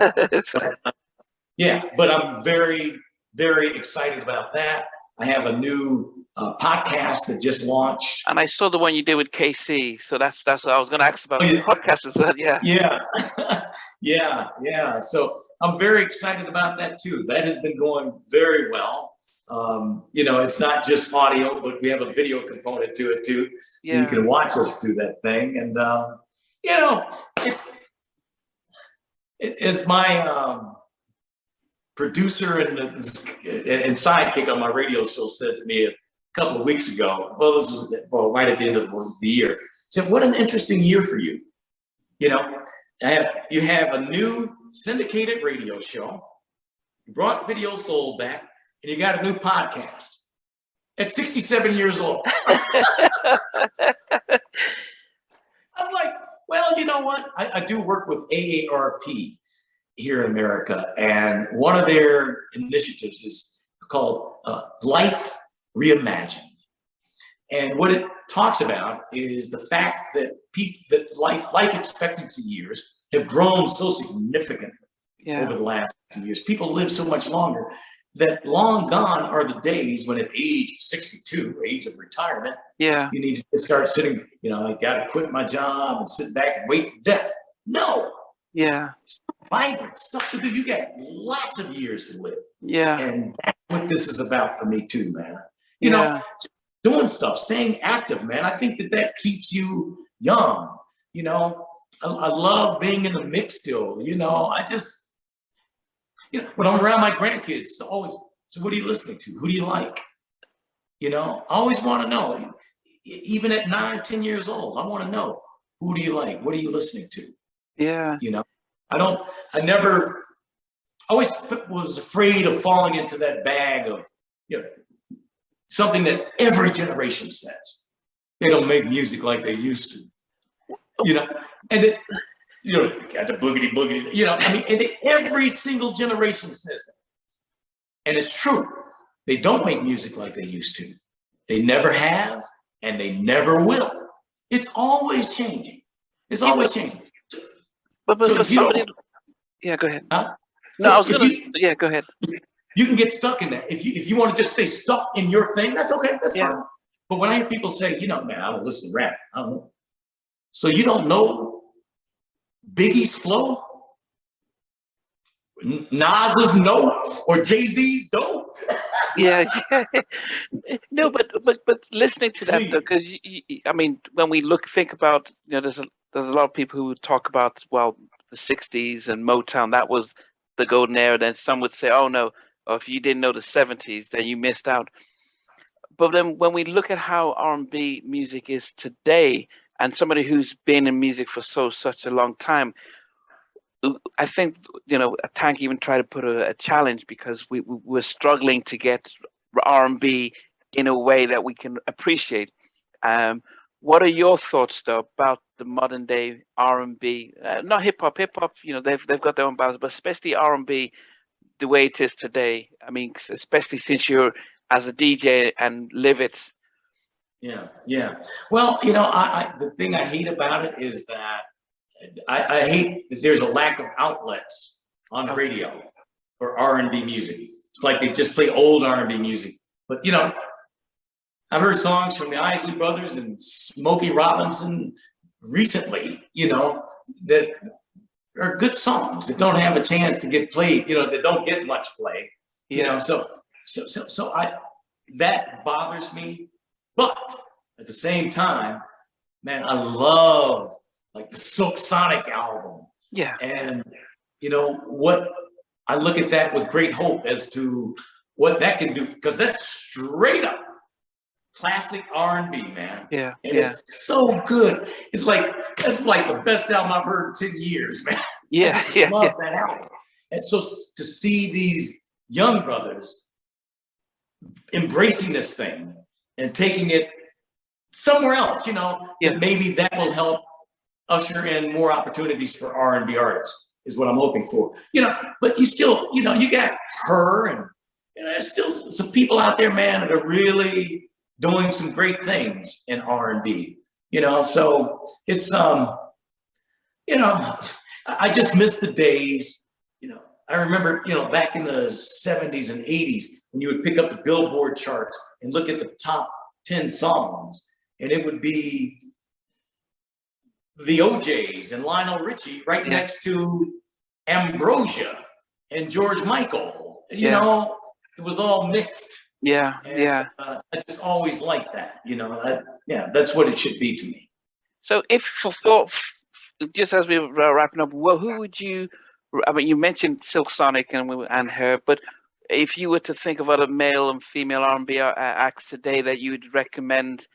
But I'm very, very excited about that. I have a new podcast that just launched. And I saw the one you did with KC. So that's what I was going to ask about. The podcast as well. So I'm very excited about that too. That has been going very well. You know, it's not just audio, but we have a video component to it too. So you can watch us do that thing. And, you know, it's my producer and sidekick on my radio show said to me a couple of weeks ago, well, this was right at the end of the year, said, what an interesting year for you. You know, you have a new syndicated radio show, you brought Video Soul back, and you got a new podcast at 67 years old. I was like, well, you know what? I do work with AARP here in America, and one of their initiatives is called Life Reimagined. And what it talks about is the fact that life expectancy years have grown so significantly over the last few years. People live so much longer that long gone are the days when at age 62, age of retirement, you need to start sitting, you know, I got to quit my job and sit back and wait for death. No. Vibrant stuff to do. You got lots of years to live. And that's what this is about for me too, man. You know, doing stuff, staying active, man. I think that keeps you young. You know, I love being in the mix still. You know, you know, when I'm around my grandkids, it's always, so what are you listening to? Who do you like? You know, I always want to know. Even at 9, 10 years old, I want to know, who do you like? What are you listening to? You know, I never, always was afraid of falling into that bag of, you know, something that every generation says. They don't make music like they used to. you know, and it, you know, got the boogity boogity, you know, I mean, and every single generation says that. And it's true. They don't make music like they used to. They never have, and they never will. It's always changing. It's always changing. But So for if you somebody, don't, yeah, go ahead. huh? No, I So was gonna. Yeah, go ahead. you can get stuck in that. If you want to just stay stuck in your thing, that's okay. That's Yeah. fine. But when I hear people say, you know, man, I don't listen to rap. I don't know. So you don't know Biggie's flow, Nas's note, or Jay-Z's dope? Yeah, no, but listening to that though, because I mean, when we think about, you know, there's a lot of people who talk about, well, the '60s and Motown, that was the golden era. Then some would say, oh no, or if you didn't know the '70s, then you missed out. But then when we look at how R&B music is today, and somebody who's been in music for such a long time, I think, you know, Tank even tried to put a challenge, because we're struggling to get R&B in a way that we can appreciate. What are your thoughts though about the modern day R&B? Not hip hop. Hip hop, you know, they've got their own balance, but especially R&B, the way it is today. I mean, especially since you're as a DJ and live it. Yeah, yeah. Well, you know, the thing I hate about it is that I hate that there's a lack of outlets on the radio for R&B music. It's like they just play old R&B music. But, you know, I've heard songs from the Isley Brothers and Smokey Robinson recently, you know, that are good songs that don't have a chance to get played, you know, that don't get much play, you know, so that bothers me. But at the same time, man, I love like the Silk Sonic album. Yeah. And you know what, I look at that with great hope as to what that can do, because that's straight up classic R&B, man. Yeah. And it's so good. It's like, that's like the best album I've heard in 10 years, man. Yeah. I just love that album. And so to see these young brothers embracing this thing and taking it somewhere else, you know, that maybe that will help usher in more opportunities for R&B artists, is what I'm hoping for. You know, but you still, you know, you got her, and you know, there's still some people out there, man, that are really doing some great things in R&B. You know, so it's you know, I just miss the days. You know, I remember, you know, back in the 70s and 80s, when you would pick up the Billboard charts and look at the top 10 songs, and it would be the OJs and Lionel Richie right next to Ambrosia and George Michael. You know, it was all mixed. Yeah, and, I just always liked that. You know, that's what it should be to me. So if for thought, just as we were wrapping up, well, who would you? I mean, you mentioned Silk Sonic and her, but if you were to think of other male and female R&B acts today that you would recommend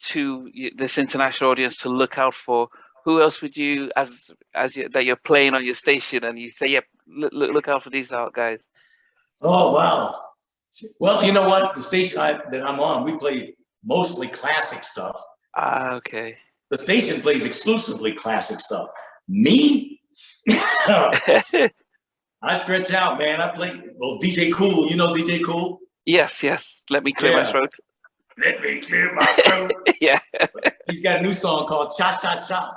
to this international audience to look out for, who else would you, that you're playing on your station, and you say, yep, look out for these guys? Oh wow! Well, you know what? The station that I'm on, we play mostly classic stuff. Okay. The station plays exclusively classic stuff. Me? I stretch out, man. I play, well, DJ Cool. You know DJ Cool? Yes. Let me clear my throat. Let me clear my throat. Yeah. He's got a new song called Cha Cha Cha.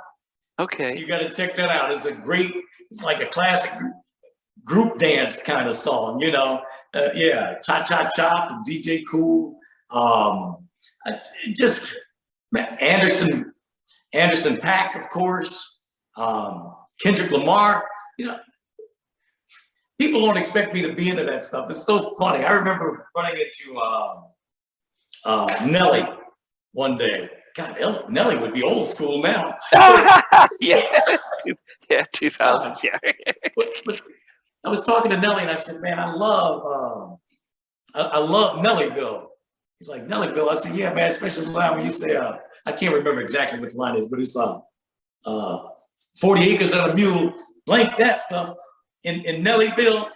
Okay. You got to check that out. It's like a classic group dance kind of song, you know? Cha Cha Cha from DJ Cool. Just Anderson .Paak, of course. Kendrick Lamar. You know, people don't expect me to be into that stuff. It's so funny. I remember running into Nelly one day. God, Nelly would be old school now. Yeah, 2000. But I was talking to Nelly, and I said, "Man, I love Nellyville." He's like, "Nellyville." I said, "Yeah, man, especially the line when you say, I can't remember exactly what the line is, but it's 40 acres and a mule, blank that stuff in Nellyville,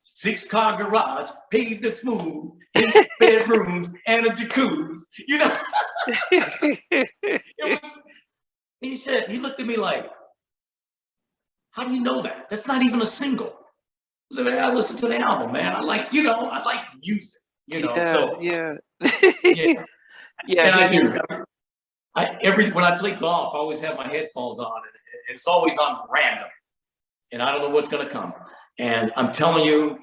6-car garage, paved and smooth, 8 bedrooms and a jacuzzi." You know, And he looked at me like, how do you know that? That's not even a single. I said, man, I listened to the album, man. I like music, Yeah, so yeah. yeah. Yeah, And I do. When I play golf, I always have my headphones on, and it's always on random. And I don't know what's gonna come. And I'm telling you,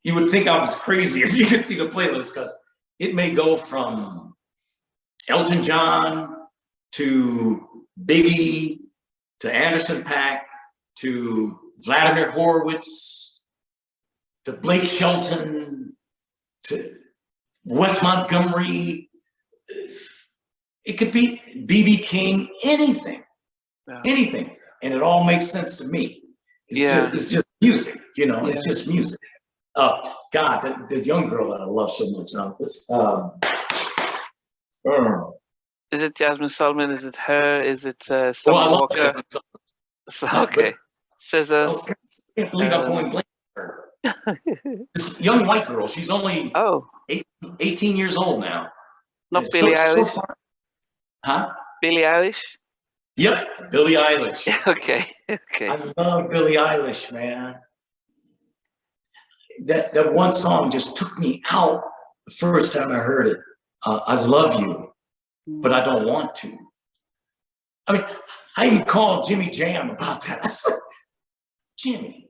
you would think I was crazy if you could see the playlist, because it may go from Elton John to Biggie to Anderson .Paak to Vladimir Horowitz to Blake Shelton to Wes Montgomery. It could be B.B. King, anything, anything, and it all makes sense to me. It's just music, It's just music. God, the young girl that I love so much. Is it Jasmine Sullivan? Is it her? Is it I Summer love Walker? Jasmine Sullivan. Okay. Scissors. I can't believe I'm going blank. This young white girl, she's only 18 years old now. Not Billie Eilish? Huh? Billie Eilish? Yep, Billie Eilish. Okay. I love Billie Eilish, man. That one song just took me out the first time I heard it. I love you, but I don't want to. I mean, I even called Jimmy Jam about that. I said, Jimmy,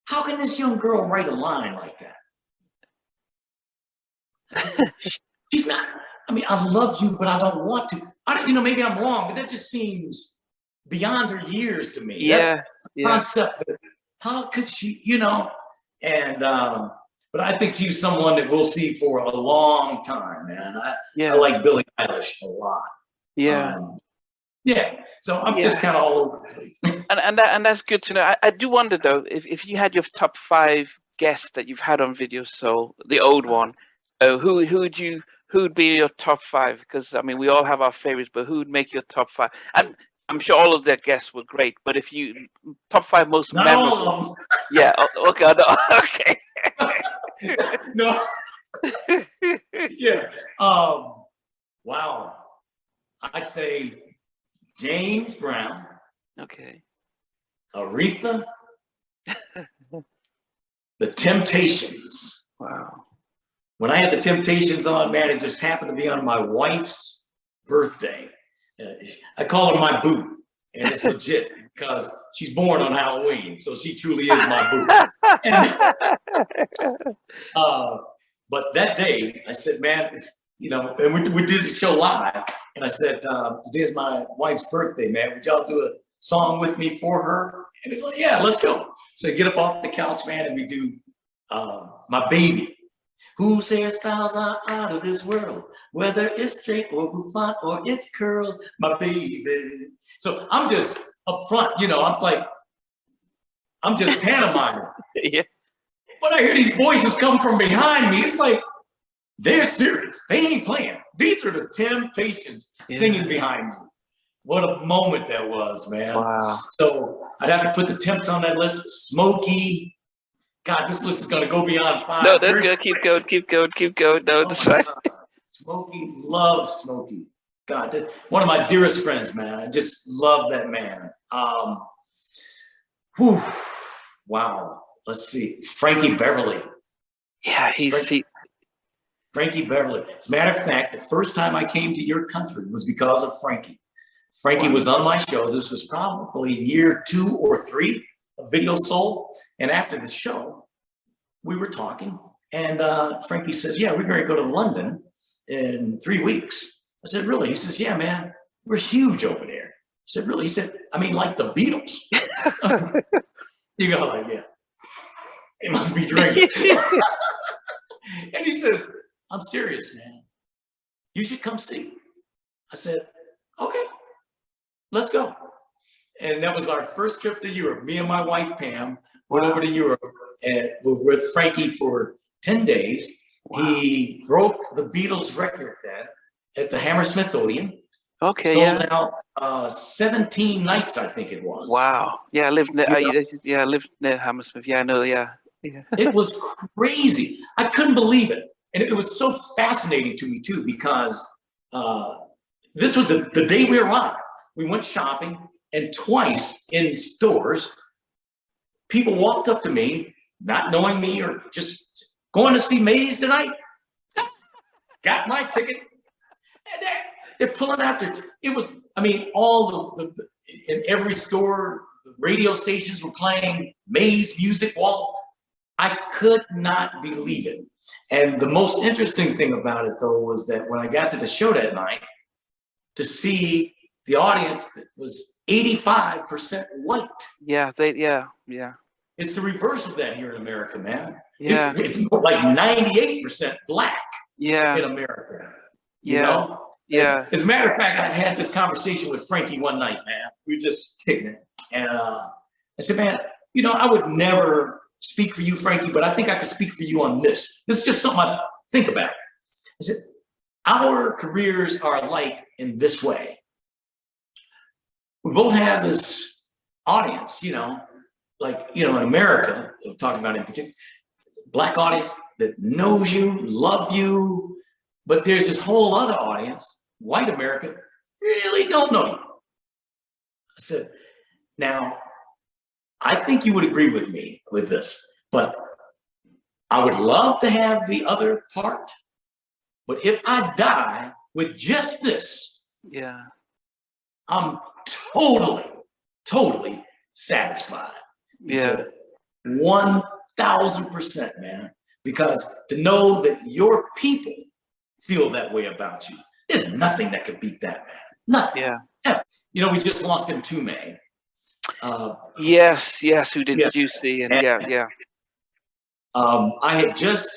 how can this young girl write a line like that? She's not, I love you, but I don't want to. Maybe I'm wrong, but that just seems beyond her years to me. Yeah. That's the concept that, how could she, And, but I think she's someone that we'll see for a long time, man. I like Billie Eilish a lot. Yeah. So I'm just kind of all over the place. and that's good to know. I do wonder though, if you had your top 5 guests that you've had on Video Soul, the old one, who'd be your top 5? Because we all have our favorites, but who would make your top 5? And I'm sure all of their guests were great, but if you top 5 most Not memorable. all of them. Yeah. Okay. Okay. No. Yeah. Wow. I'd say James Brown. Okay. Aretha. The Temptations. Wow. When I had the Temptations on, man, it just happened to be on my wife's birthday. I call her my boo, and it's legit because she's born on Halloween, so she truly is my boo. But that day, I said, man, and we did the show live, and I said, today is my wife's birthday, man. Would y'all do a song with me for her? And it's like, yeah, let's go. So I get up off the couch, man, and we do My Baby. Whose hairstyles are out of this world, whether it's straight or bouffant or it's curled, my baby. So I'm just up front, I'm just pantomiming. Yeah. When I hear these voices come from behind me, it's like, they're serious. They ain't playing. These are the Temptations singing behind me. What a moment that was, man. Wow. So I'd have to put the Temps on that list. Smokey. God, this list is going to go beyond 5. No, that's good. Keep going. No, that's right. Smokey, love Smokey. God, one of my dearest friends, man. I just love that man. Wow. Let's see. Frankie Beverly. Yeah, Frankie Beverly. As a matter of fact, the first time I came to your country was because of Frankie. Frankie was on my show. This was probably year 2 or 3 of Video Soul. And after the show, we were talking, and Frankie says, yeah, we're going to go to London in 3 weeks. I said, really? He says, yeah, man, we're huge over there. I said, really? He said, like the Beatles. You go like, yeah, it must be drinking. And he says, I'm serious, man. You should come see. I said, okay, let's go. And that was our first trip to Europe. Me and my wife, Pam, went over to Europe and we were with Frankie for 10 days. Wow. He broke the Beatles record then at the Hammersmith Odeon. Okay, Sold out 17 nights, I think it was. Wow. Yeah, I lived near, I lived near Hammersmith. Yeah, I know, yeah. It was crazy. I couldn't believe it. And it was so fascinating to me too, because this was the day we arrived. we went shopping, and twice in stores, people walked up to me, not knowing me or just going to see Maze tonight. Got my ticket. And they're pulling out their, it was, I mean, all the in every store, the radio stations were playing Maze music. Well, I could not believe it. And the most interesting thing about it, though, was that when I got to the show that night, to see the audience that was 85% white. Yeah, yeah. It's the reverse of that here in America, man. Yeah. It's more like 98% black in America. You know? Yeah. As a matter of fact, I had this conversation with Frankie one night, man. We were just kicking it. And I said, man, you know, I would never speak for you, Frankie, but I think I could speak for you on this. This is just something I think about. I said, our careers are alike in this way. We both have this audience, you know, like, you know, in America, I'm talking about in particular, black audience that knows you, love you, but there's this whole other audience, white America, really don't know you. I said, now, I think you would agree with me with this, but I would love to have the other part, but if I die with just this, I'm totally satisfied. He said, 1000%, man, because to know that your people feel that way about you, there's nothing that could beat that, man. Nothing. Yeah. You know, we just lost him to May. Yes, who did Juicy and yeah. I had just,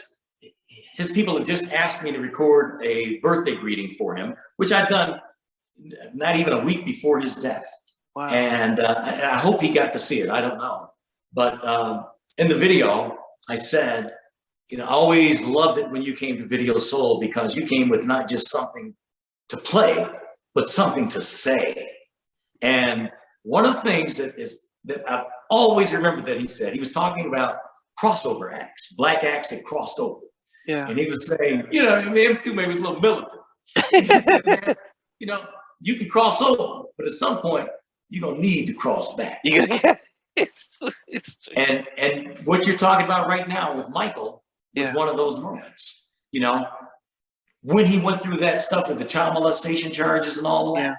his people had just asked me to record a birthday greeting for him, which I'd done not even a week before his death. Wow. And I hope he got to see it. I don't know. But in the video, I said, you know, I always loved it when you came to Video Soul because you came with not just something to play, but something to say. And one of the things that I've always remembered that he said, he was talking about crossover acts, black acts that crossed over. Yeah. And he was saying, you know, I mean, M2 May was a little militant. He said, man, you know, you can cross over, but at some point, you're going to need to cross back. And what you're talking about right now with Michael was one of those moments, you know, when he went through that stuff with the child molestation charges and all of that,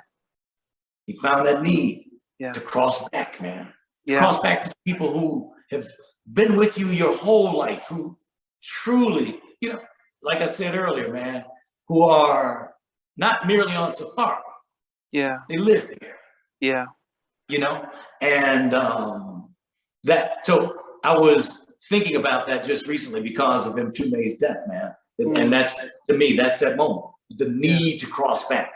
he found that need to cross back, man. Cross back to people who have been with you your whole life, who truly, you know, like I said earlier, man, who are not merely on safari. Yeah. They live there. Yeah. You know, and so I was thinking about that just recently because of M2 May's death, man. And that's, to me, that's that moment, the need to cross back.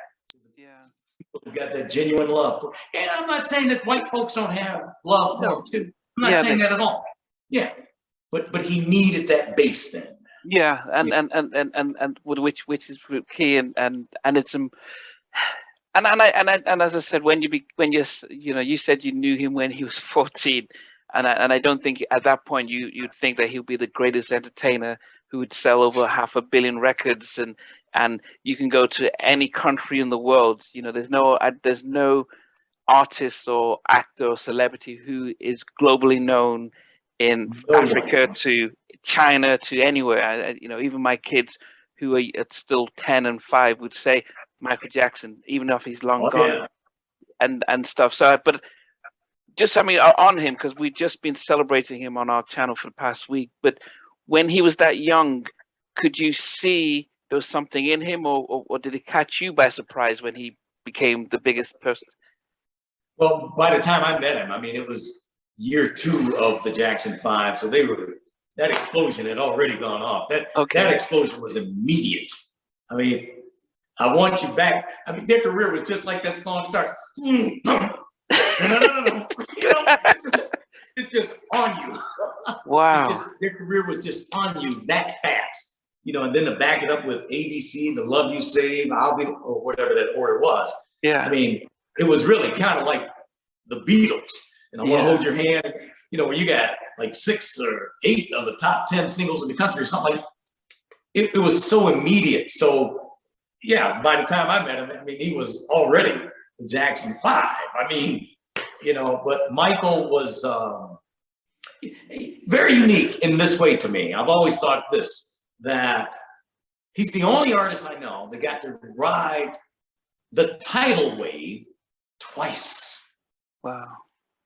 People who got that genuine love for, and I'm not saying that white folks don't have love for him too. I'm not saying that at all. Yeah, but he needed that base then. Yeah, and which is key, and it's and as I said, when you said you knew him when he was 14, and I don't think at that point you'd think that he'd be the greatest entertainer who would sell over 500 million records, and you can go to any country in the world. You know, there's no artist or actor or celebrity who is globally known in Africa to China to anywhere. You know, even my kids who are still 10 and 5 would say Michael Jackson, even if he's long gone, and stuff. So, but just, I mean, on him, because we've just been celebrating him on our channel for the past week. But when he was that young, could you see there was something in him, or did it catch you by surprise when he became the biggest person? Well, by the time I met him, I mean, it was year 2 of the Jackson 5, so that explosion had already gone off. That explosion was immediate. I mean, I want you back. I mean, their career was just like that song starts. You know, it's just on you. Wow. Their career was just on you that fast. You know, and then to back it up with ABC, The Love You Save, I'll Be, or whatever that order was. Yeah. I mean, it was really kind of like the Beatles. And I want to hold your hand, you know, where you got like 6 or 8 of the top 10 singles in the country or something like it was so immediate. So yeah, by the time I met him, I mean, he was already the Jackson 5. I mean, you know, but Michael was very unique in this way to me. I've always thought this, that he's the only artist I know that got to ride the tidal wave twice. Wow.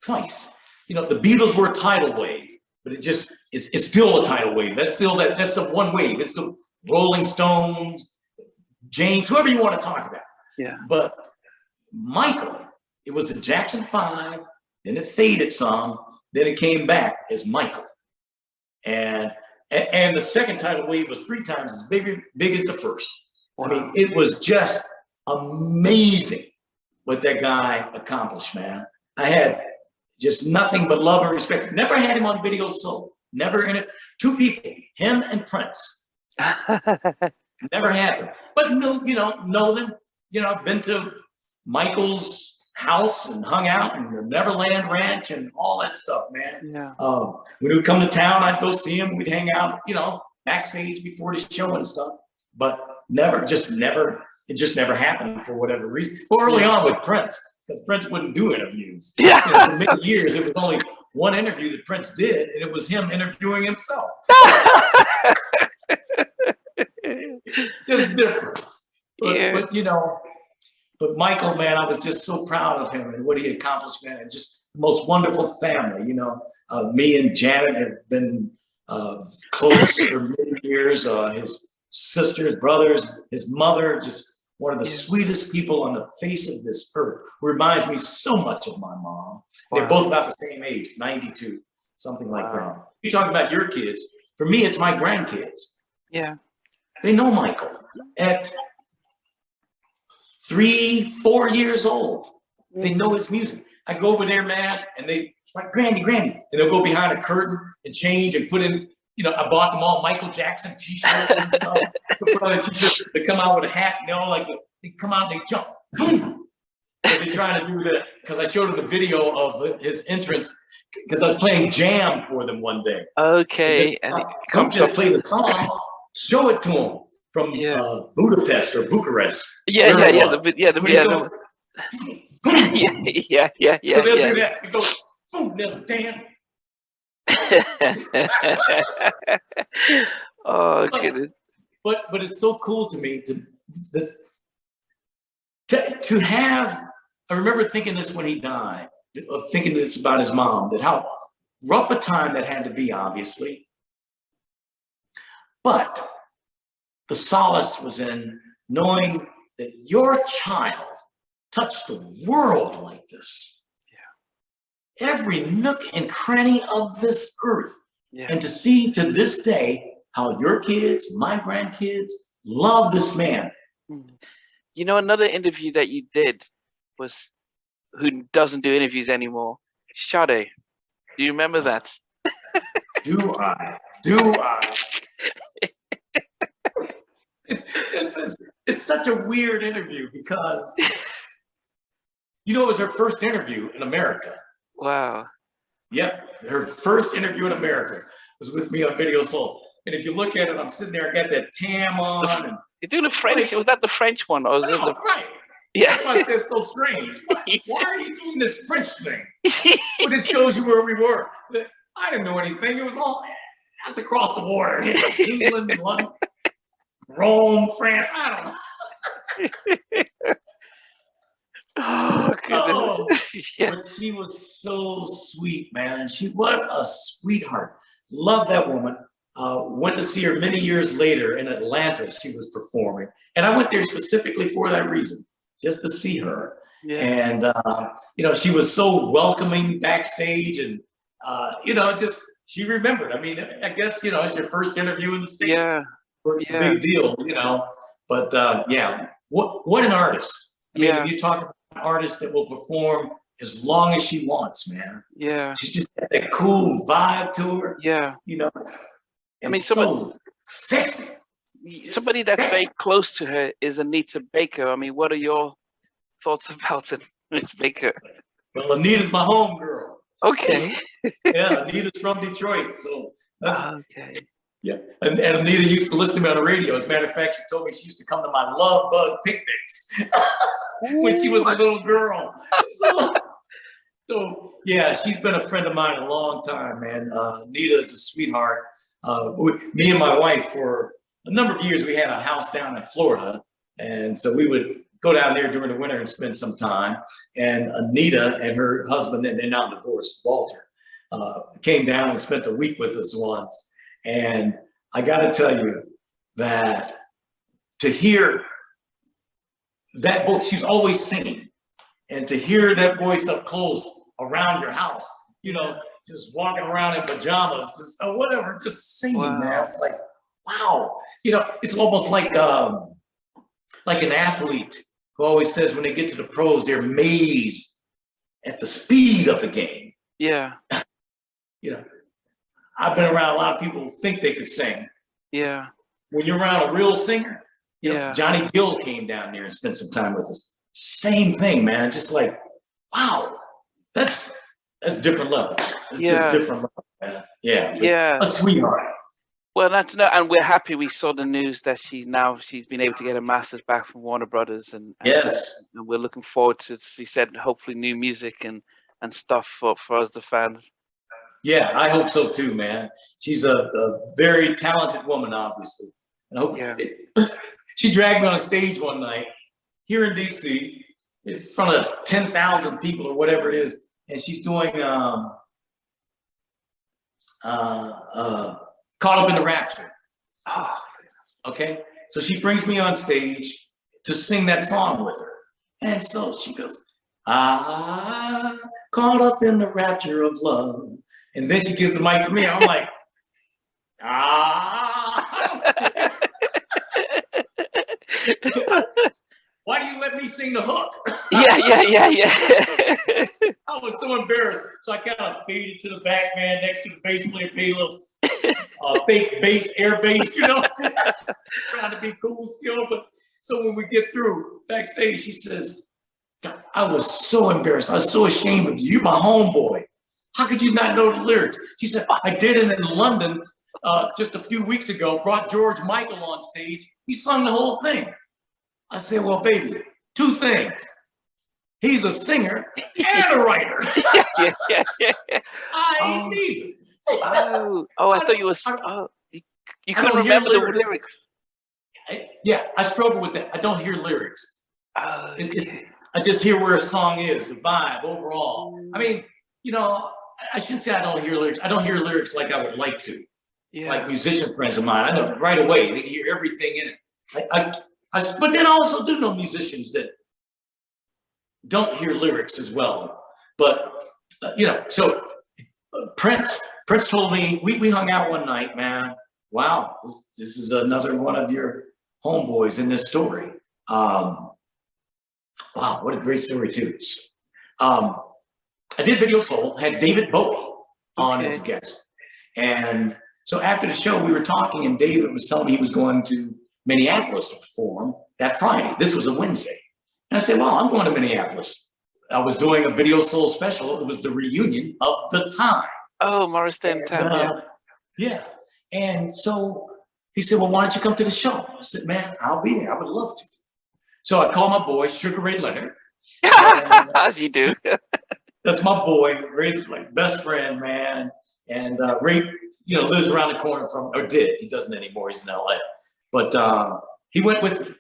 Twice. You know, the Beatles were a tidal wave, but it's still a tidal wave. That's the one wave. It's the Rolling Stones, James, whoever you want to talk about. Yeah. But Michael, it was the Jackson 5, then it faded some, then it came back as Michael. And the second tidal wave was 3 times as big as the first. Wow. I mean, it was just amazing what that guy accomplished, man. I had just nothing but love and respect. Never had him on Video Soul. Never in it. 2 people, him and Prince. Never had them. But know them. You know, I've been to Michael's house and hung out in the Neverland Ranch and all that stuff, man. Yeah. When he would come to town, I'd go see him. We'd hang out, you know, backstage before the show and stuff. But it just never happened for whatever reason. Well, early on with Prince, because Prince wouldn't do interviews. Yeah. You know, for many years, it was only one interview that Prince did, and it was him interviewing himself. Just different. But you know, but Michael, man, I was just so proud of him and what he accomplished, man, and just the most wonderful family. You know, me and Janet have been close for many years. His sisters, brothers, his mother, just one of the sweetest people on the face of this earth. Reminds me so much of my mom. Wow. They're both about the same age, 92, something like that. You talk about your kids. For me, it's my grandkids. Yeah. They know Michael at 3, 4 years old. They know his music. I go over there, man, and they like, Granny, and they'll go behind a curtain and change and put in, you know, I bought them all Michael Jackson t-shirts and stuff. Put on a t-shirt, they come out with a hat, and they all like, they come out and they jump. Boom. They're trying to do that, because I showed them the video of his entrance, because I was playing jam for them one day. Okay. And come just play the song, show it to them from Budapest or Bucharest. Yeah. So they'll do that. It goes, boom, they'll stand. Oh goodness. But it's so cool to me to have. I remember thinking this when he died, thinking this about his mom, that how rough a time that had to be, obviously. But the solace was in knowing that your child touched the world like this. Yeah. Every nook and cranny of this earth. Yeah. And to see to this day how your kids, my grandkids, love this man. You know, another interview that you did was, who doesn't do interviews anymore, Sade. Do you remember that? Do I? It's such a weird interview, because you know, it was her first interview in America. Wow. Yep, her first interview in America was with me on Video Soul. And if you look at it, I'm sitting there, I got that tam on. And you're doing the French. Was that the French one? Or was it the... Right. Yeah. That's why I said it's so strange. Why are you doing this French thing? But it shows you where we were. I didn't know anything. It was all, that's across the border. England, London, Rome, France. I don't know. Oh, But she was so sweet, man. What a sweetheart. Love that woman. Went to see her many years later in Atlanta. She was performing, and I went there specifically for that reason, just to see her. Yeah. And you know, she was so welcoming backstage, and you know, just she remembered. I mean, I guess, you know, it's your first interview in the States. Yeah. It's a big deal, you know. But yeah, what an artist. I mean, if you talk about an artist that will perform as long as she wants, man. Yeah. She just had that cool vibe to her. Yeah. You know, I mean, so sexy. Somebody that's very close to her is Anita Baker. I mean, what are your thoughts about it, Miss Baker? Well, Anita's my home girl. Okay. Yeah, Anita's from Detroit, so that's okay. Yeah. And Anita used to listen to me on the radio. As a matter of fact, she told me she used to come to my love bug picnics when she was a little girl. So yeah, she's been a friend of mine a long time, man. Anita is a sweetheart. Me and my wife, for a number of years, we had a house down in Florida. And so we would go down there during the winter and spend some time. And Anita and her husband, and they're now divorced, Walter, came down and spent a week with us once. And I got to tell you that to hear that voice, she's always singing, and to hear that voice up close around your house, you know, just walking around in pajamas, just whatever, just singing, Wow. man. It's like, wow, you know, it's almost like an athlete who always says when they get to the pros, they're amazed at the speed of the game. Yeah. You know, I've been around a lot of people who think they could sing. Yeah. When you're around a real singer, you know, Yeah. Johnny Gill came down there and spent some time with us. Same thing, man. Just like, wow, that's different level. It's just different level, man. Yeah. Yeah. A sweetheart. Well, that's no, and we're happy. We saw the news that she's been able to get a master's back from Warner Brothers, and Yes. and we're looking forward to, she said, hopefully new music and stuff for us, the fans. Yeah, I hope so too, man. She's a very talented woman, obviously. And I hope she dragged me on stage one night here in DC in front of 10,000 people or whatever it is, and she's doing Caught Up in the Rapture. Oh. Okay, so she brings me on stage to sing that song with her, and so she goes, "Ah, caught up in the rapture of love," and then she gives the mic to me. I'm like, why do you let me sing the hook? Yeah. I was so embarrassed, so I kind of faded to the back, man, next to the bass player, paid a little fake bass, air bass, you know, trying to be cool still. But so when we get through backstage, she says, "God, I was so embarrassed. I was so ashamed of you. You're my homeboy. How could you not know the lyrics?" She said, "I did it in London just a few weeks ago, brought George Michael on stage. He sung the whole thing." I said, "Well, baby, two things. He's a singer and a writer." Yeah. I ain't neither. I thought you were. You couldn't remember the lyrics. I struggle with that. I don't hear lyrics. Okay. I just hear where a song is, the vibe overall. I mean, you know, I shouldn't say I don't hear lyrics. I don't hear lyrics like I would like to. Yeah. Like musician friends of mine, I know right away. They hear everything in it. But then I also do know musicians that don't hear lyrics as well. But you know, so Prince told me, we hung out one night, man. Wow, this is another one of your homeboys in this story. Wow, what a great story too. I did Video Soul, had David Bowie on as a guest. And so after the show, we were talking, and David was telling me he was going to Minneapolis to perform that Friday. This was a Wednesday. And I said, "Well, I'm going to Minneapolis." I was doing a Video Soul special. It was the reunion of The Time. Oh, Morris Day and Time, yeah. And so he said, "Well, why don't you come to the show?" I said, "Man, I'll be there. I would love to." So I called my boy, Sugar Ray Leonard. As you do. That's my boy. Ray's like best friend, man. And Ray, you know, lives around the corner from, or did. He doesn't anymore. He's in LA. But he went with me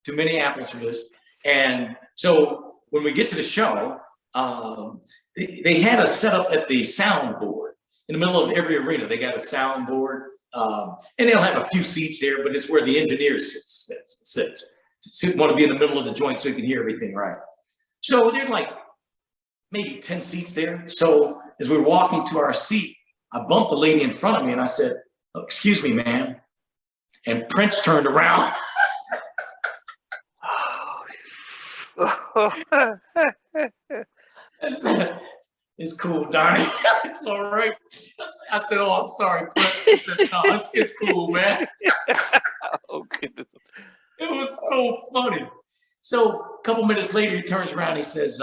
to Minneapolis for this. And so when we get to the show, they had us set up at the soundboard. In the middle of every arena, they got a soundboard. And they'll have a few seats there, but it's where the engineer sits. Want to be in the middle of the joint so you can hear everything right. So there's like maybe 10 seats there. So as we were walking to our seat, I bumped the lady in front of me and I said, "Oh, excuse me, ma'am." And Prince turned around. I said, "It's cool, Donnie. It's all right." I said, "Oh, I'm sorry, Prince." He said, "No, it's cool, man." Oh, goodness. It was so funny. So a couple minutes later, he turns around and he says,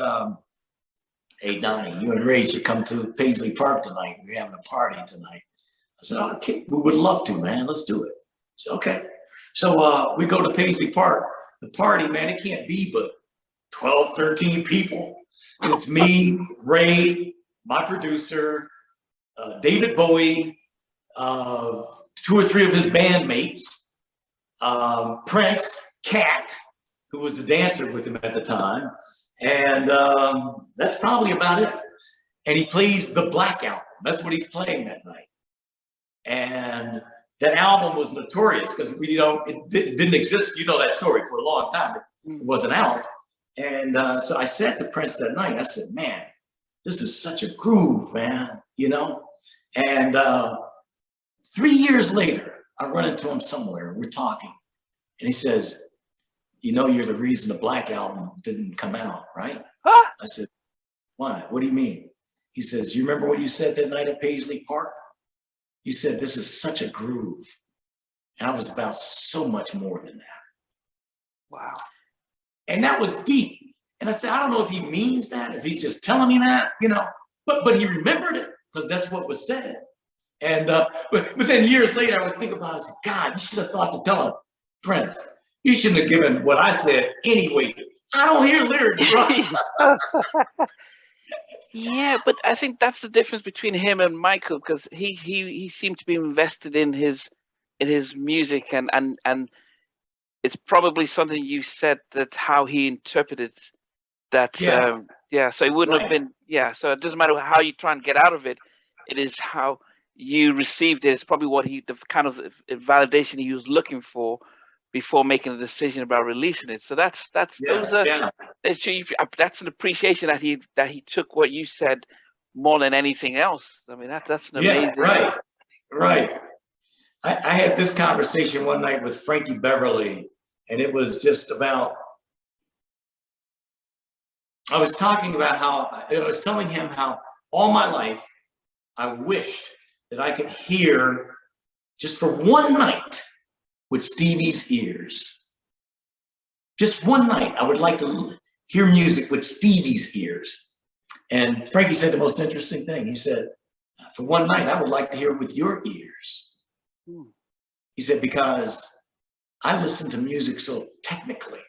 "Hey, Donnie, you and Ray should come to Paisley Park tonight. We're having a party tonight." I said, okay, we would love to, man. Let's do it. I said, okay. So we go to Paisley Park. The party, man, it can't be but 12, 13 people. It's me, Ray, my producer, David Bowie, 2 or 3 of his bandmates, Prince, Cat, who was a dancer with him at the time. And that's probably about it. And he plays the Black Album. That's what he's playing that night. And that album was notorious because it didn't exist. You know that story for a long time. It wasn't out. And so I said to Prince that night, I said, man, this is such a groove, man, you know? And 3 years later, I run into him somewhere, we're talking. And he says, you know, you're the reason the Black Album didn't come out, right? Huh? I said, why? What do you mean? He says, you remember what you said that night at Paisley Park? You said, this is such a groove. And I was about so much more than that. Wow. And that was deep. And I said, I don't know if he means that, if he's just telling me that, you know, but he remembered it because that's what was said. And but then years later, I would think about it, I said, God, you should have thought to tell him, Prince, you shouldn't have given what I said anyway. I don't hear lyrics, bro. Yeah, but I think that's the difference between him and Michael, because he seemed to be invested in his music, and it's probably something you said that how he interpreted that. Yeah. So it wouldn't have been. Yeah, so it doesn't matter how you try and get out of it. It is how you received it. It's probably the kind of validation he was looking for before making a decision about releasing it. So that's an appreciation that he took what you said more than anything else. I mean, that's an amazing. Yeah, right. I had this conversation one night with Frankie Beverly, and it was just about, I was telling him how all my life I wished that I could hear just for one night with Stevie's ears. Just one night, I would like to hear music with Stevie's ears. And Frankie said the most interesting thing. He said, for one night, I would like to hear it with your ears. He said, because I listen to music so technically.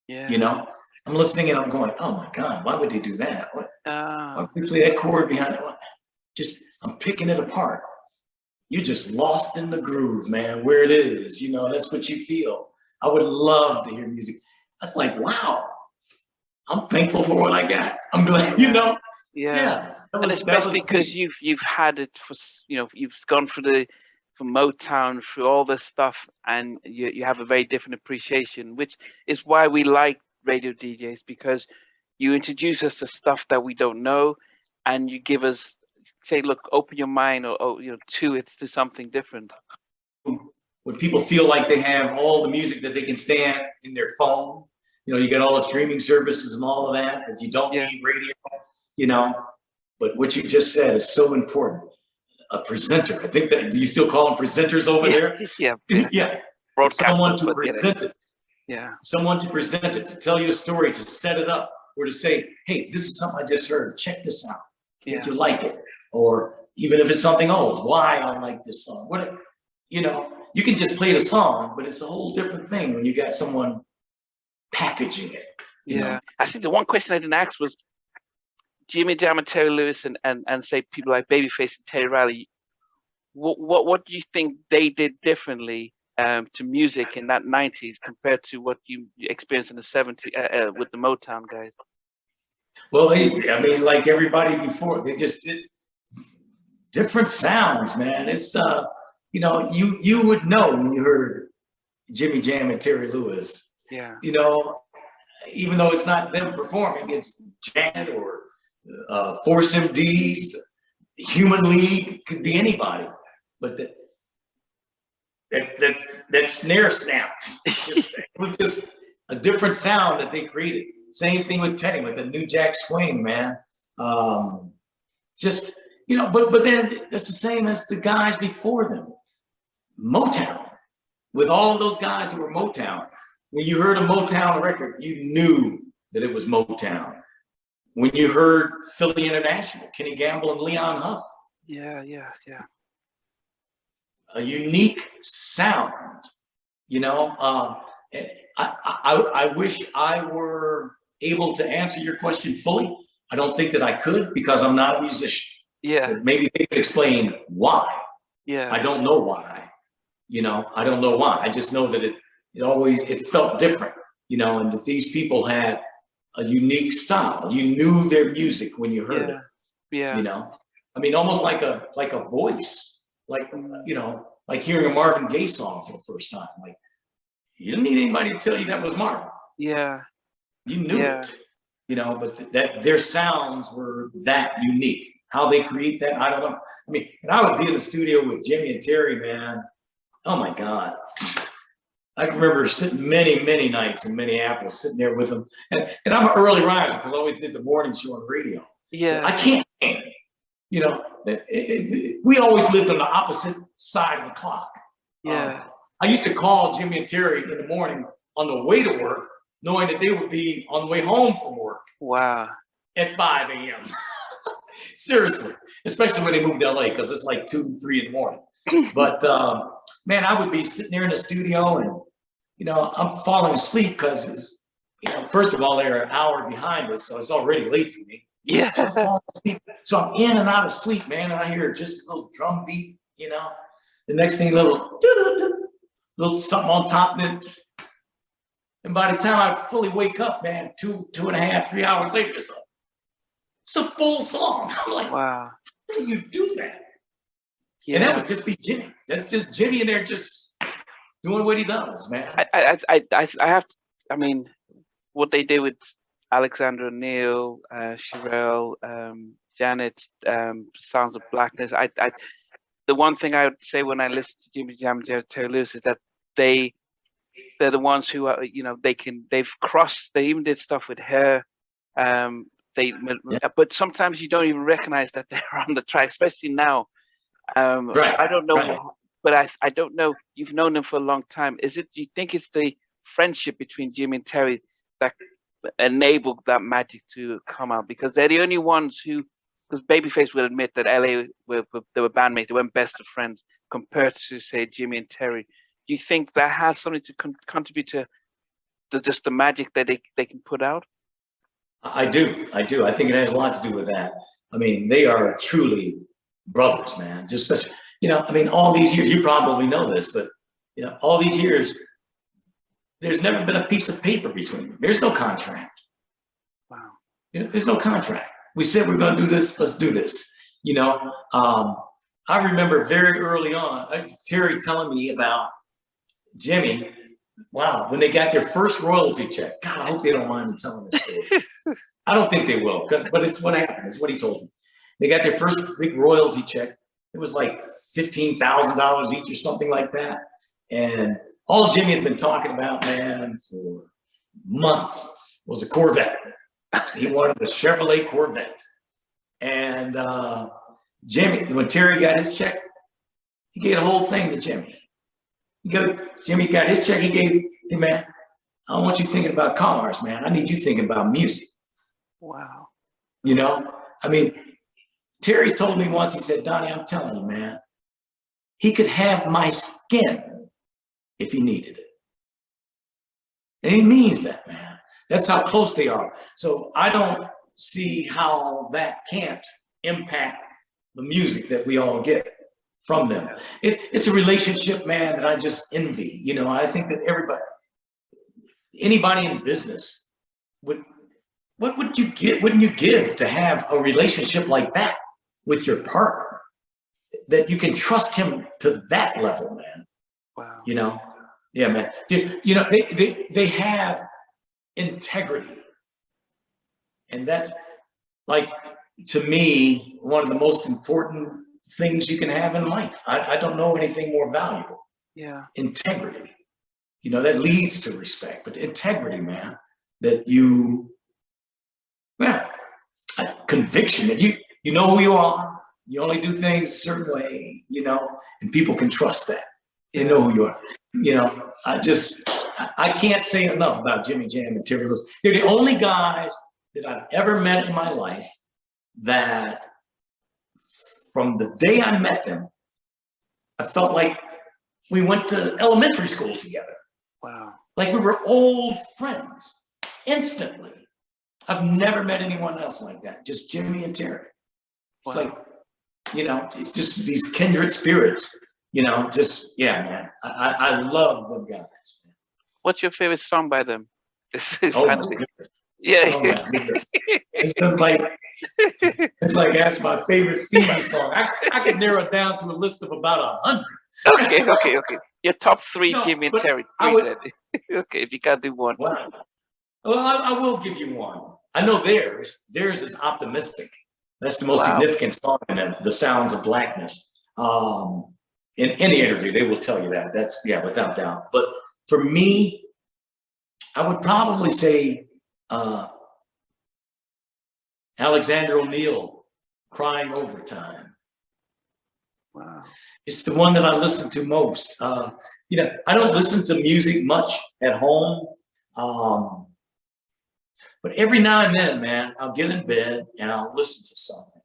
Yeah. You know, I'm listening and I'm going, oh my God, why would they do that? Why would they play that chord behind it? I'm picking it apart. You're just lost in the groove, man, where it is. You know, that's what you feel. I would love to hear music. That's like, wow, I'm thankful for what I got. I'm glad, you know. Yeah. And especially because you've had it for, you know, you've gone from Motown, through all this stuff, and you have a very different appreciation, which is why we like radio DJs, because you introduce us to stuff that we don't know, and you give us, say, look, open your mind, or you know, to something different. When people feel like they have all the music that they can stand in their phone, you know, you got all the streaming services and all of that you don't need radio, you know. But what you just said is so important. A presenter, I think that, do you still call them presenters over there? Yeah. Yeah. Someone to present it. Yeah. Someone to present it, to tell you a story, to set it up, or to say, hey, this is something I just heard. Check this out. If you like it. Or even if it's something old, why I like this song. What, you know, you can just play the song, but it's a whole different thing when you got someone packaging it. You know? I think the one question I didn't ask was, Jimmy Jam and Terry Lewis and say people like Babyface and Terry Riley, what do you think they did differently to music in that 90s compared to what you experienced in the 70s with the Motown guys? Well, like everybody before, they just did different sounds, man. It's you know, you would know when you heard Jimmy Jam and Terry Lewis. Yeah. You know, even though it's not them performing, it's Janet or Force MDs, Human League, could be anybody. But that snare snap, it was just a different sound that they created. Same thing with Teddy, with the New Jack Swing, man. Just, you know, but then it's the same as the guys before them. Motown, with all of those guys who were Motown. When you heard a Motown record, you knew that it was Motown. When you heard Philly International, Kenny Gamble and Leon Huff. Yeah. a unique sound, you know. And I wish I were able to answer your question fully. I don't think that I could because I'm not a musician. Yeah. But maybe they could explain why. Yeah. I don't know why. You know, I don't know why. I just know that it felt different, you know, and that these people had a unique style. You knew their music when you heard it. Yeah. You know, I mean, almost like a voice, like, you know, like hearing a Marvin Gaye song for the first time. Like, you didn't need anybody to tell you that was Marvin. Yeah. You knew it, you know, but that their sounds were that unique. How they create that, I don't know. I mean, and I would be in the studio with Jimmy and Terry, man. Oh my God. I can remember sitting many nights in Minneapolis, sitting there with them. And I'm an early riser because I always did the morning show on radio. Yeah. So I can't, you know, we always lived on the opposite side of the clock. Yeah. I used to call Jimmy and Terry in the morning on the way to work, knowing that they would be on the way home from work. Wow. At 5 a.m. Seriously, especially when they moved to LA because it's like 2, 3 in the morning. But man, I would be sitting there in the studio and, you know, I'm falling asleep because it's, you know, first of all, they're an hour behind us, so it's already late for me. Yeah. So I'm falling asleep. So I'm in and out of sleep, man, and I hear just a little drum beat, you know. The next thing, little something on top, and by the time I fully wake up, man, 2.5, 3 hours later, it's a full song. I'm like, wow. How do you do that? Yeah. And that would just be Jimmy. That's just Jimmy in there just doing what he does, man. I have to, I mean, what they did with Alexander O'Neill, Sherelle, Janet, Sounds of Blackness. The one thing I would say when I listen to Jimmy Jam and Terry Lewis is that they're the ones who are, you know, they even did stuff with her. But sometimes you don't even recognize that they're on the track, especially now. Right. I don't know, right. but I don't know. You've known them for a long time. Do you think it's the friendship between Jimmy and Terry that enabled that magic to come out? Because they're the only ones who, because Babyface will admit that LA they were bandmates, they weren't best of friends compared to, say, Jimmy and Terry. Do you think that has something to contribute to just the magic that they can put out? I do. I think it has a lot to do with that. I mean, they are truly brothers, man. Just, you know, I mean, all these years, you probably know this, but, you know, all these years, there's never been a piece of paper between them. There's no contract. Wow. You know, there's no contract. We said we're going to do this. Let's do this. You know, I remember very early on, Terry telling me about Jimmy. Wow, when they got their first royalty check. God, I hope they don't mind me telling this story. I don't think they will, but it's what happened. It's what he told me. They got their first big royalty check. It was like $15,000 each or something like that. And all Jimmy had been talking about, man, for months was a Corvette. He wanted a Chevrolet Corvette. And Jimmy, when Terry got his check, he gave the whole thing to Jimmy. Jimmy got his check, he gave, hey man, I don't want you thinking about cars, man. I need you thinking about music. Wow. You know, I mean, Terry's told me once, he said, Donnie, I'm telling you, man, he could have my skin if he needed it. And he means that, man. That's how close they are. So I don't see how that can't impact the music that we all get from them. It's a relationship, man, that I just envy. You know, I think that anybody in business what would you get? Wouldn't you give to have a relationship like that with your partner, that you can trust him to that level, man? Wow. You know, yeah, man. You know, they have integrity, and that's, like, to me, one of the most important things you can have in life. I don't know anything more valuable. Yeah. Integrity. You know, that leads to respect, but integrity, man, that you, well, conviction that you know who you are. You only do things a certain way, you know, and people can trust that. They know who you are. You know, I can't say enough about Jimmy Jam and Terry Lewis. They're the only guys that I've ever met in my life that, from the day I met them, I felt like we went to elementary school together. Wow. Like we were old friends instantly. I've never met anyone else like that. Just Jimmy and Terry. It's Wow. like, you know, it's just these kindred spirits, you know, just, yeah, man. I love them guys. What's your favorite song by them? Oh my goodness. Yeah. Oh my goodness. It's just like, it's like that's my favorite Stevie song. I could narrow it down to a list of about 100. Okay. Your top three, No, Jimmy and but Terry. I Three would, then. Okay, if you can't do one. wow. Well, I will give you one. I know theirs. Theirs is Optimistic. That's the most Wow. significant song in the Sounds of Blackness. In any interview, they will tell you that. That's, yeah, without doubt. But for me, I would probably say Alexander O'Neill, Crying Overtime. Wow. It's the one that I listen to most. You know, I don't listen to music much at home. But every now and then, man, I'll get in bed and I'll listen to something.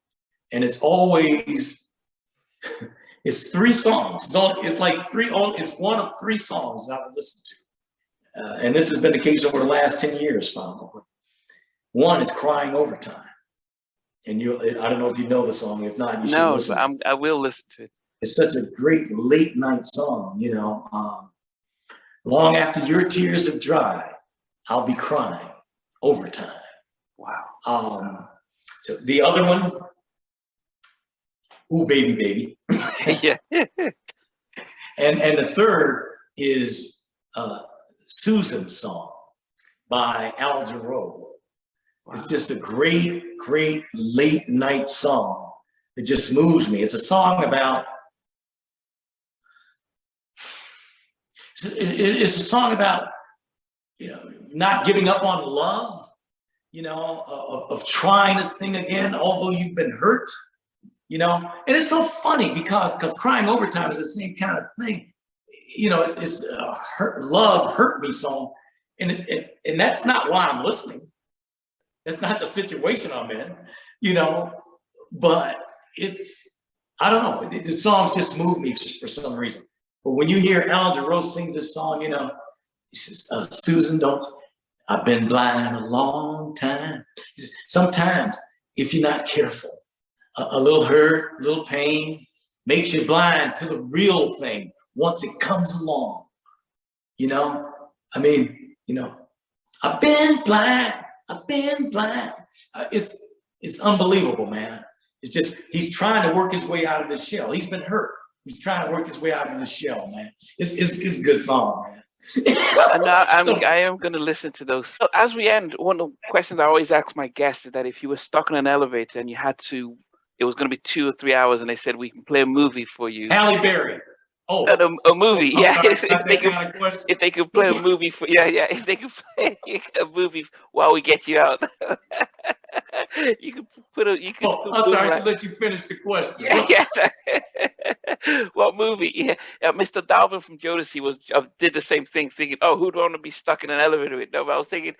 And it's always, it's 3 songs. It's like it's one of 3 songs that I would listen to. And this has been the case over the last 10 years, probably. One is Crying Overtime. And I don't know if you know the song. If not, you should listen to it. I will listen to it. It's such a great late night song, you know. Long after your tears have dried, I'll be crying overtime. Wow. So the other one, Ooh Baby Baby. Yeah. And the third is Susan's Song by Al Jarreau. Wow. It's just a great late night song. It just moves me. It's a song about, it's a song about, you know, not giving up on love, you know, of trying this thing again, although you've been hurt, you know. And it's so funny because Crying Overtime is the same kind of thing, you know. It's love hurt me song, and that's not why I'm listening. That's not the situation I'm in, you know. But I don't know. The songs just move me for some reason. But when you hear Al Jarreau sing this song, you know, he says, Susan, I've been blind a long time. He says, sometimes, if you're not careful, a little hurt, a little pain makes you blind to the real thing once it comes along. You know, I mean, you know, I've been blind. It's unbelievable, man. It's just, he's trying to work his way out of this shell. He's been hurt. He's trying to work his way out of this shell, man. It's a good song, man. And now I am going to listen to those. So as we end, one of the questions I always ask my guests is that if you were stuck in an elevator and you had to, it was going to be 2 or 3 hours, and they said we can play a movie for you. Halle Berry. Oh, a movie, yeah. If they could play a movie for, if they could play a movie while we get you out. You could put a. I'm sorry, I should let you finish the question. Yeah. What movie? Yeah, Mr. Dalvin from Jodeci did the same thing, thinking, "Oh, who'd want to be stuck in an elevator with?" No, but I was thinking,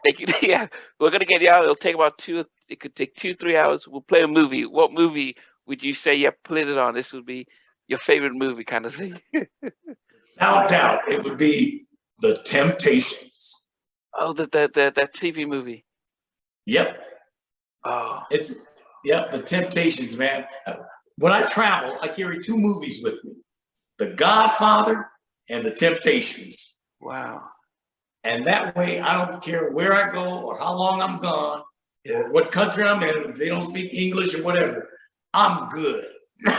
they could. Yeah, we're gonna get you out. It'll take about 2. It could take 2-3 hours. We'll play a movie. What movie would you say? Yeah, put it on. This would be your favorite movie, kind of thing. Without doubt, it would be The Temptations. Oh, that TV movie. Yep. Oh. The Temptations, man. When I travel, I carry 2 movies with me: The Godfather and The Temptations. Wow. And that way, I don't care where I go or how long I'm gone or what country I'm in. If they don't speak English or whatever, I'm good.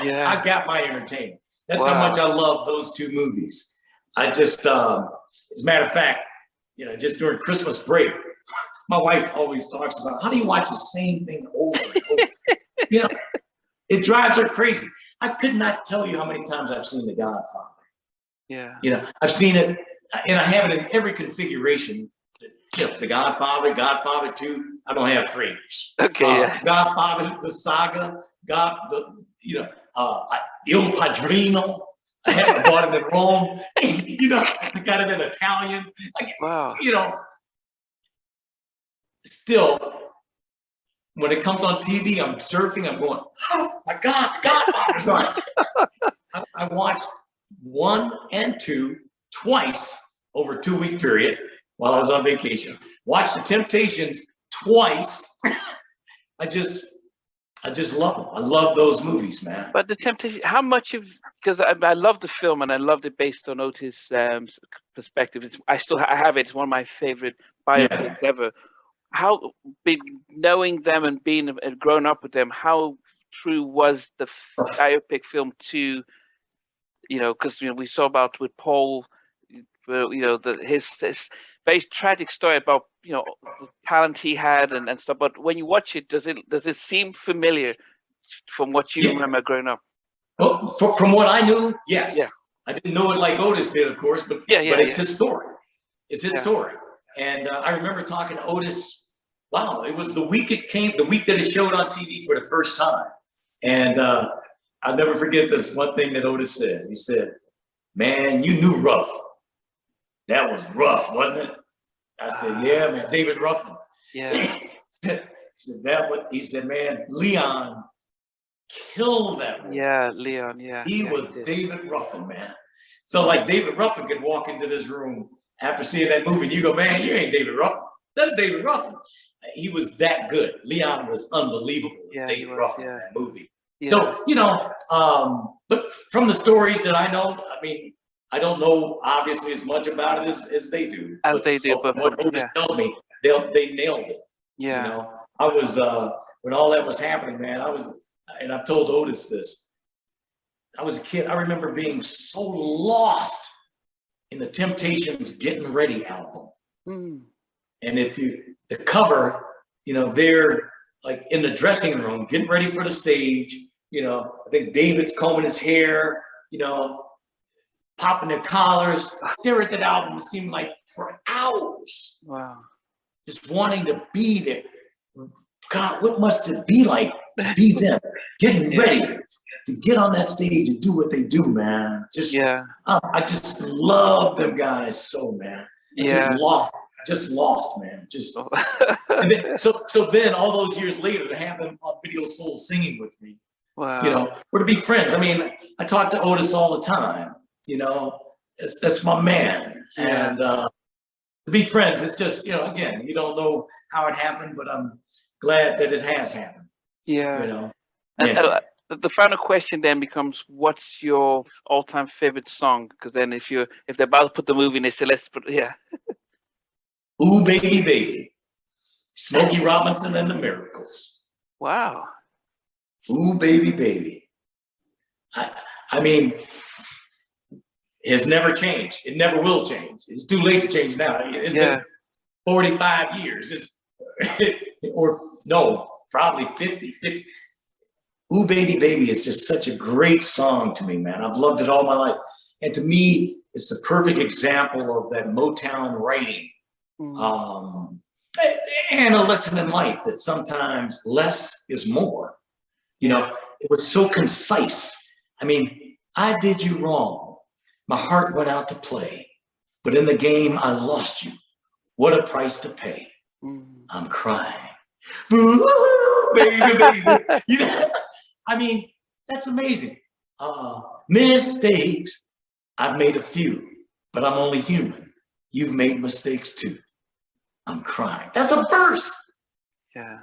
Yeah. I got my entertainment. That's how much I love those 2 movies. I just, as a matter of fact, you know, just during Christmas break, my wife always talks about, how do you watch the same thing over and over? You know, it drives her crazy. I could not tell you how many times I've seen The Godfather. Yeah. You know, I've seen it, and I have it in every configuration. You know, The Godfather, Godfather 2. I don't have 3. Okay. Godfather, the saga, Il Padrino. I haven't bought it in Rome. You know, I got it in Italian. Wow. You know, still, when it comes on TV, I'm surfing, I'm going, oh my God, Godfather's on. I watched 1 and 2 twice over a 2-week period while I was on vacation. Watched the Temptations twice. I just love them. I love those movies, man. But the Temptation, how much of, because I love the film and I loved it based on Otis' perspective. I have it. It's one of my favorite biopics ever. How, knowing them and being grown up with them, how true was the biopic film to, because we saw about with Paul, his very tragic story about the talent he had and stuff. But when you watch it, does it seem familiar from what you remember growing up? Well, from what I knew, yes. Yeah. I didn't know it like Otis did, of course, but it's his story. It's his story. And I remember talking to Otis. Wow, it was the week that it showed on TV for the first time. And I'll never forget this one thing that Otis said. He said, "Man, you knew rough. That was rough, wasn't it?" I said, "Yeah, man, David Ruffin." Yeah. He said, "Man, Leon killed that role." Yeah, Leon, yeah. He was David Ruffin, man. Felt like David Ruffin could walk into this room after seeing that movie and you go, "Man, you ain't David Ruffin. That's David Ruffin." He was that good. Leon was unbelievable as David Ruffin in that movie. Yeah. So, but from the stories that I know, I mean, I don't know obviously as much about it as they do. But what Otis tells me, they nailed it. Yeah. I was when all that was happening, man, and I've told Otis this. I was a kid. I remember being so lost in the Temptations' Getting Ready album. And the cover, they're like in the dressing room, getting ready for the stage. I think David's combing his hair, popping their collars. Stare at that album seemed like for hours. Wow. Just wanting to be there. God, what must it be like to be them, getting ready to get on that stage and do what they do, man? I just love them guys so, man. Just lost, man. And then, so then all those years later to have them on Video Soul singing with me, or to be friends. I mean, I talk to Otis all the time. That's my man, and to be friends, it's just again, you don't know how it happened, but I'm glad that it has happened. Yeah. The final question then becomes, what's your all-time favorite song? Because then if they're about to put the movie in, they say, let's put Ooh, Baby, Baby. Smokey Robinson and the Miracles. Wow. Ooh, Baby, Baby. I mean, it's never changed. It never will change. It's too late to change now. It's been 45 years. Or no, probably 50. Ooh, Baby, Baby is just such a great song to me, man. I've loved it all my life. And to me, it's the perfect example of that Motown writing. And a lesson in life that sometimes less is more. It was so concise. I mean, I did you wrong. My heart went out to play, but in the game I lost you. What a price to pay. I'm crying. Boo, baby, baby. I mean, that's amazing. Mistakes. I've made a few, but I'm only human. You've made mistakes too. I'm crying. That's a verse. Yeah.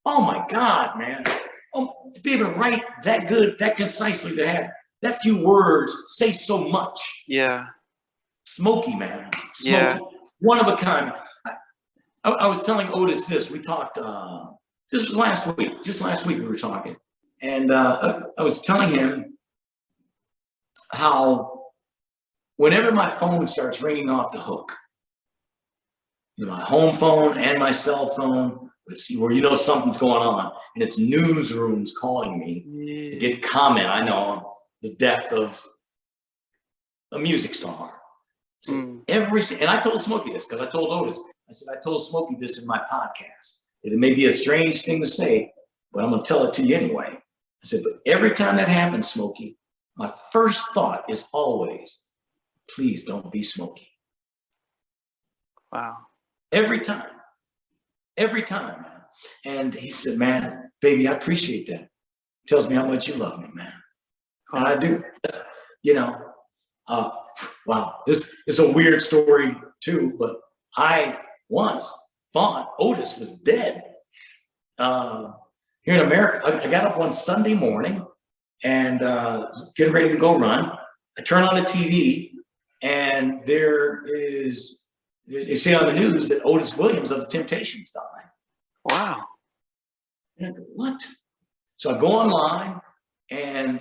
Oh my God, man. To be able to write that good, that concisely, to have that few words say so much. Yeah. Smokey, man. Smokey. One of a kind. I was telling Otis this. We talked, this was last week. Just last week we were talking. And I was telling him how whenever my phone starts ringing off the hook, my home phone and my cell phone, where something's going on, and it's newsrooms calling me to get comment. I know the death of a music star. So and I told Smokey this because I told Otis. I said, I told Smokey this in my podcast. It may be a strange thing to say, but I'm going to tell it to you anyway. I said, but every time that happens, Smokey, my first thought is always, please don't be Smokey. Wow. Every time, man. And he said, man, baby, I appreciate that. Tells me how much you love me, man. And I do. Uh, wow, this is a weird story too, but I once thought Otis was dead. Here in America, I got up one Sunday morning and getting ready to go run. I turn on the TV and they say on the news that Otis Williams of the Temptations died. Wow. And I go, what? So I go online and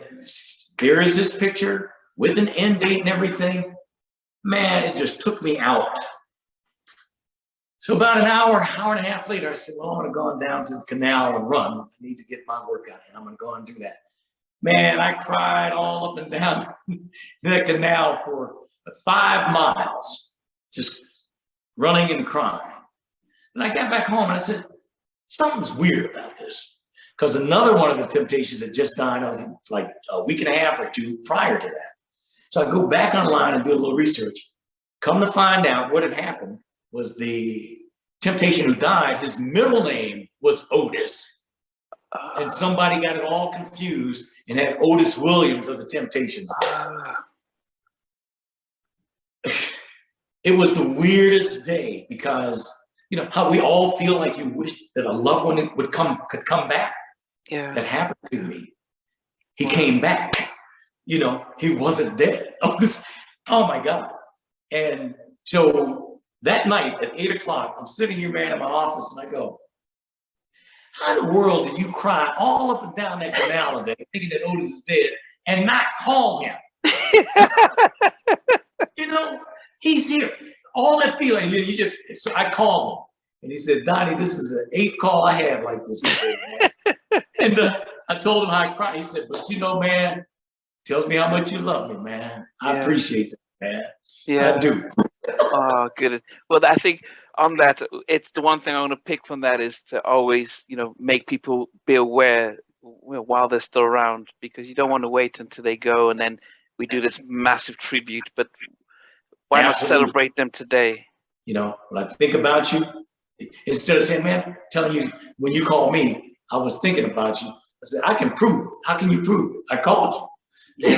there is this picture with an end date and everything. Man, it just took me out. So about an hour and a half later, I said, well, I'm gonna go on down to the canal and run. I need to get my workout in. I'm gonna go and do that. Man, I cried all up and down the canal for 5 miles, just running and crying. And I got back home and I said, something's weird about this. Because another one of the Temptations had just died like a week and a half or two prior to that. So I go back online and do a little research. Come to find out what had happened was the Temptation who died, his middle name was Otis. And somebody got it all confused and had Otis Williams of the Temptations. It was the weirdest day because, you know, how we all feel like you wish that a loved one could come back. Yeah. That happened to me. He came back. You know, he wasn't dead. Oh my God. And so that night at 8 o'clock, I'm sitting here, man, in my office, and I go, how in the world do you cry all up and down that canal today, thinking that Otis is dead, and not call him? You know, he's here. All that feeling, so I called him. And he said, Donnie, this is the 8th call I have like this today, man. And I told him how I cried. He said, but you know, man, tells me how much you love me, man. I appreciate that, man. Yeah. I do. Oh, goodness. Well, I think on that, it's the one thing I want to pick from that is to always, you know, make people be aware while they're still around, because you don't want to wait until they go and then we do this massive tribute. But why not celebrate them today? You know, when I think about you, instead of saying, man, telling you when you call me, I was thinking about you. I said, I can prove it. How can you prove it? I called you.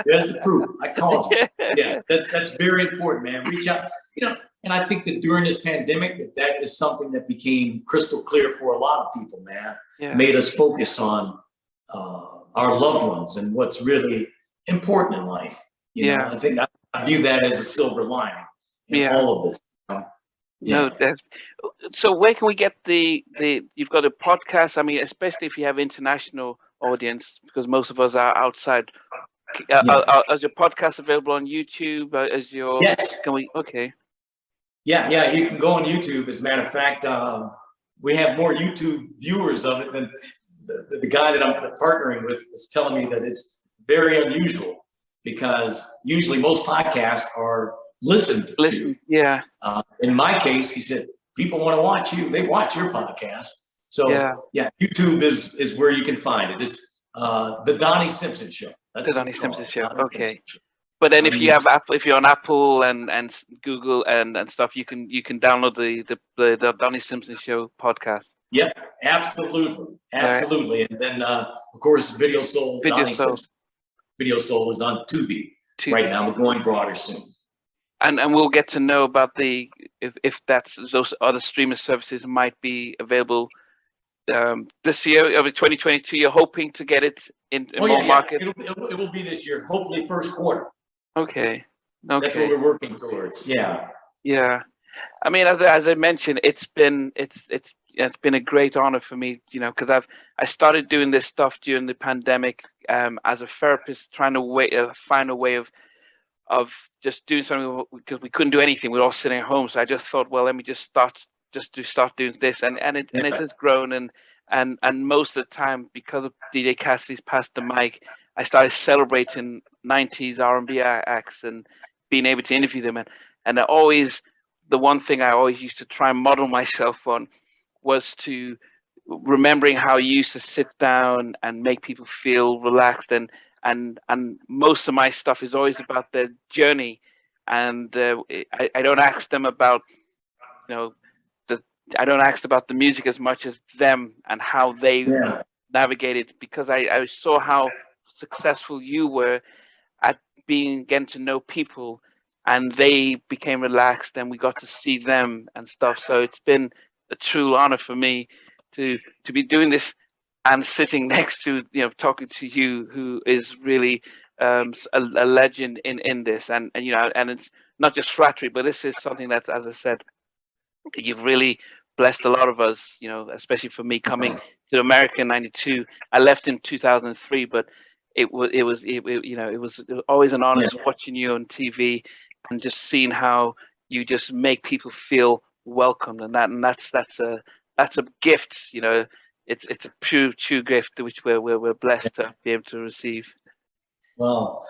There's the proof. I called you. Yeah, that's very important, man. Reach out. You know, and I think that during this pandemic, that is something that became crystal clear for a lot of people, man. Yeah. Made us focus on our loved ones and what's really important in life. You know, I think I view that as a silver lining in all of this. No, so where can we get you've got a podcast? I mean, especially if you have international audience, because most of us are outside. Is your podcast available on YouTube? Yes. Can we? Okay. Yeah, you can go on YouTube. As a matter of fact, we have more YouTube viewers of it than the guy that I'm partnering with is telling me that it's very unusual because usually most podcasts are listened to. Yeah. In my case, he said, people want to watch you. They watch your podcast. So yeah, YouTube is where you can find it. It's the Donnie Simpson Show. That's the Donnie Simpson Show. Okay. Simpson Show. But then if you have Apple, if you're on Apple and Google and stuff, you can download the Donnie Simpson Show podcast. Yep, absolutely. And then of course Video Soul, Donnie Simpson. Video Soul is on Tubi right now. We're going broader soon. And we'll get to know about if those other streaming services might be available this year, over 2022. You're hoping to get it in more market. It will be this year, hopefully first quarter. Okay. That's what we're working towards. Yeah. I mean, as I mentioned, it's been a great honor for me, you know, because I started doing this stuff during the pandemic as a therapist, trying to find a way of just doing something because we couldn't do anything. We were all sitting at home, so I just thought, well, let me just start doing this, and it has grown, and most of the time, because of DJ Cassidy's Passed the Mic, I started celebrating 90s R&B acts and being able to interview them, and the one thing I always used to try and model myself on was to remembering how you used to sit down and make people feel relaxed, and most of my stuff is always about their journey, and I don't ask them about, you know, I don't ask about the music as much as them and how they navigated, because I saw how successful you were, getting to know people, and they became relaxed, and we got to see them and stuff. So it's been a true honor for me to be doing this and sitting next to, talking to you, who is really a legend in this, and and it's not just flattery, but this is something that, as I said, you've really blessed a lot of us, especially for me coming to America in '92. I left in 2003, but it was always an honor just watching you on TV and just seeing how you just make people feel welcomed, and that's a gift, it's a true gift which we're blessed to be able to receive. Well,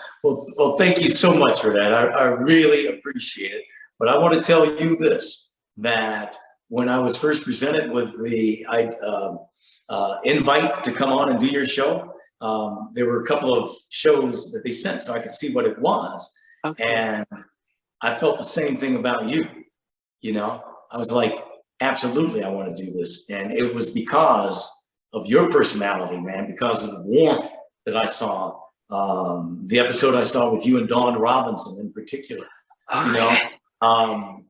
thank you so much for that. I really appreciate it. But I want to tell you this, that when I was first presented with the invite to come on and do your show, there were a couple of shows that they sent so I could see what it was. Okay. And I felt the same thing about you. I was like, absolutely, I want to do this. And it was because of your personality, man, because of the warmth that I saw. The episode I saw with you and Dawn Robinson in particular, okay.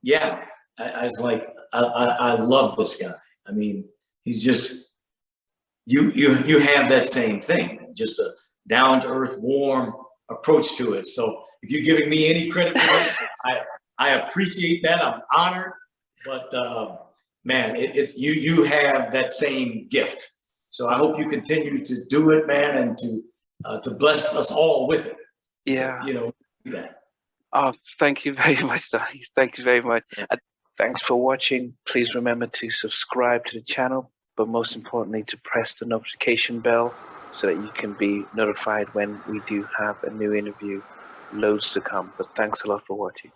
Yeah, I was like, I love this guy. I mean, he's just, you have that same thing, just a down to earth, warm approach to it. So if you're giving me any credit for that, I appreciate that. I'm honored, but man, you have that same gift. So I hope you continue to do it, man, and to bless us all with it. Yeah. Do that. Oh, thank you very much, Donnie. Thank you very much. Thanks for watching. Please remember to subscribe to the channel, but most importantly, to press the notification bell so that you can be notified when we do have a new interview. Loads to come, but thanks a lot for watching.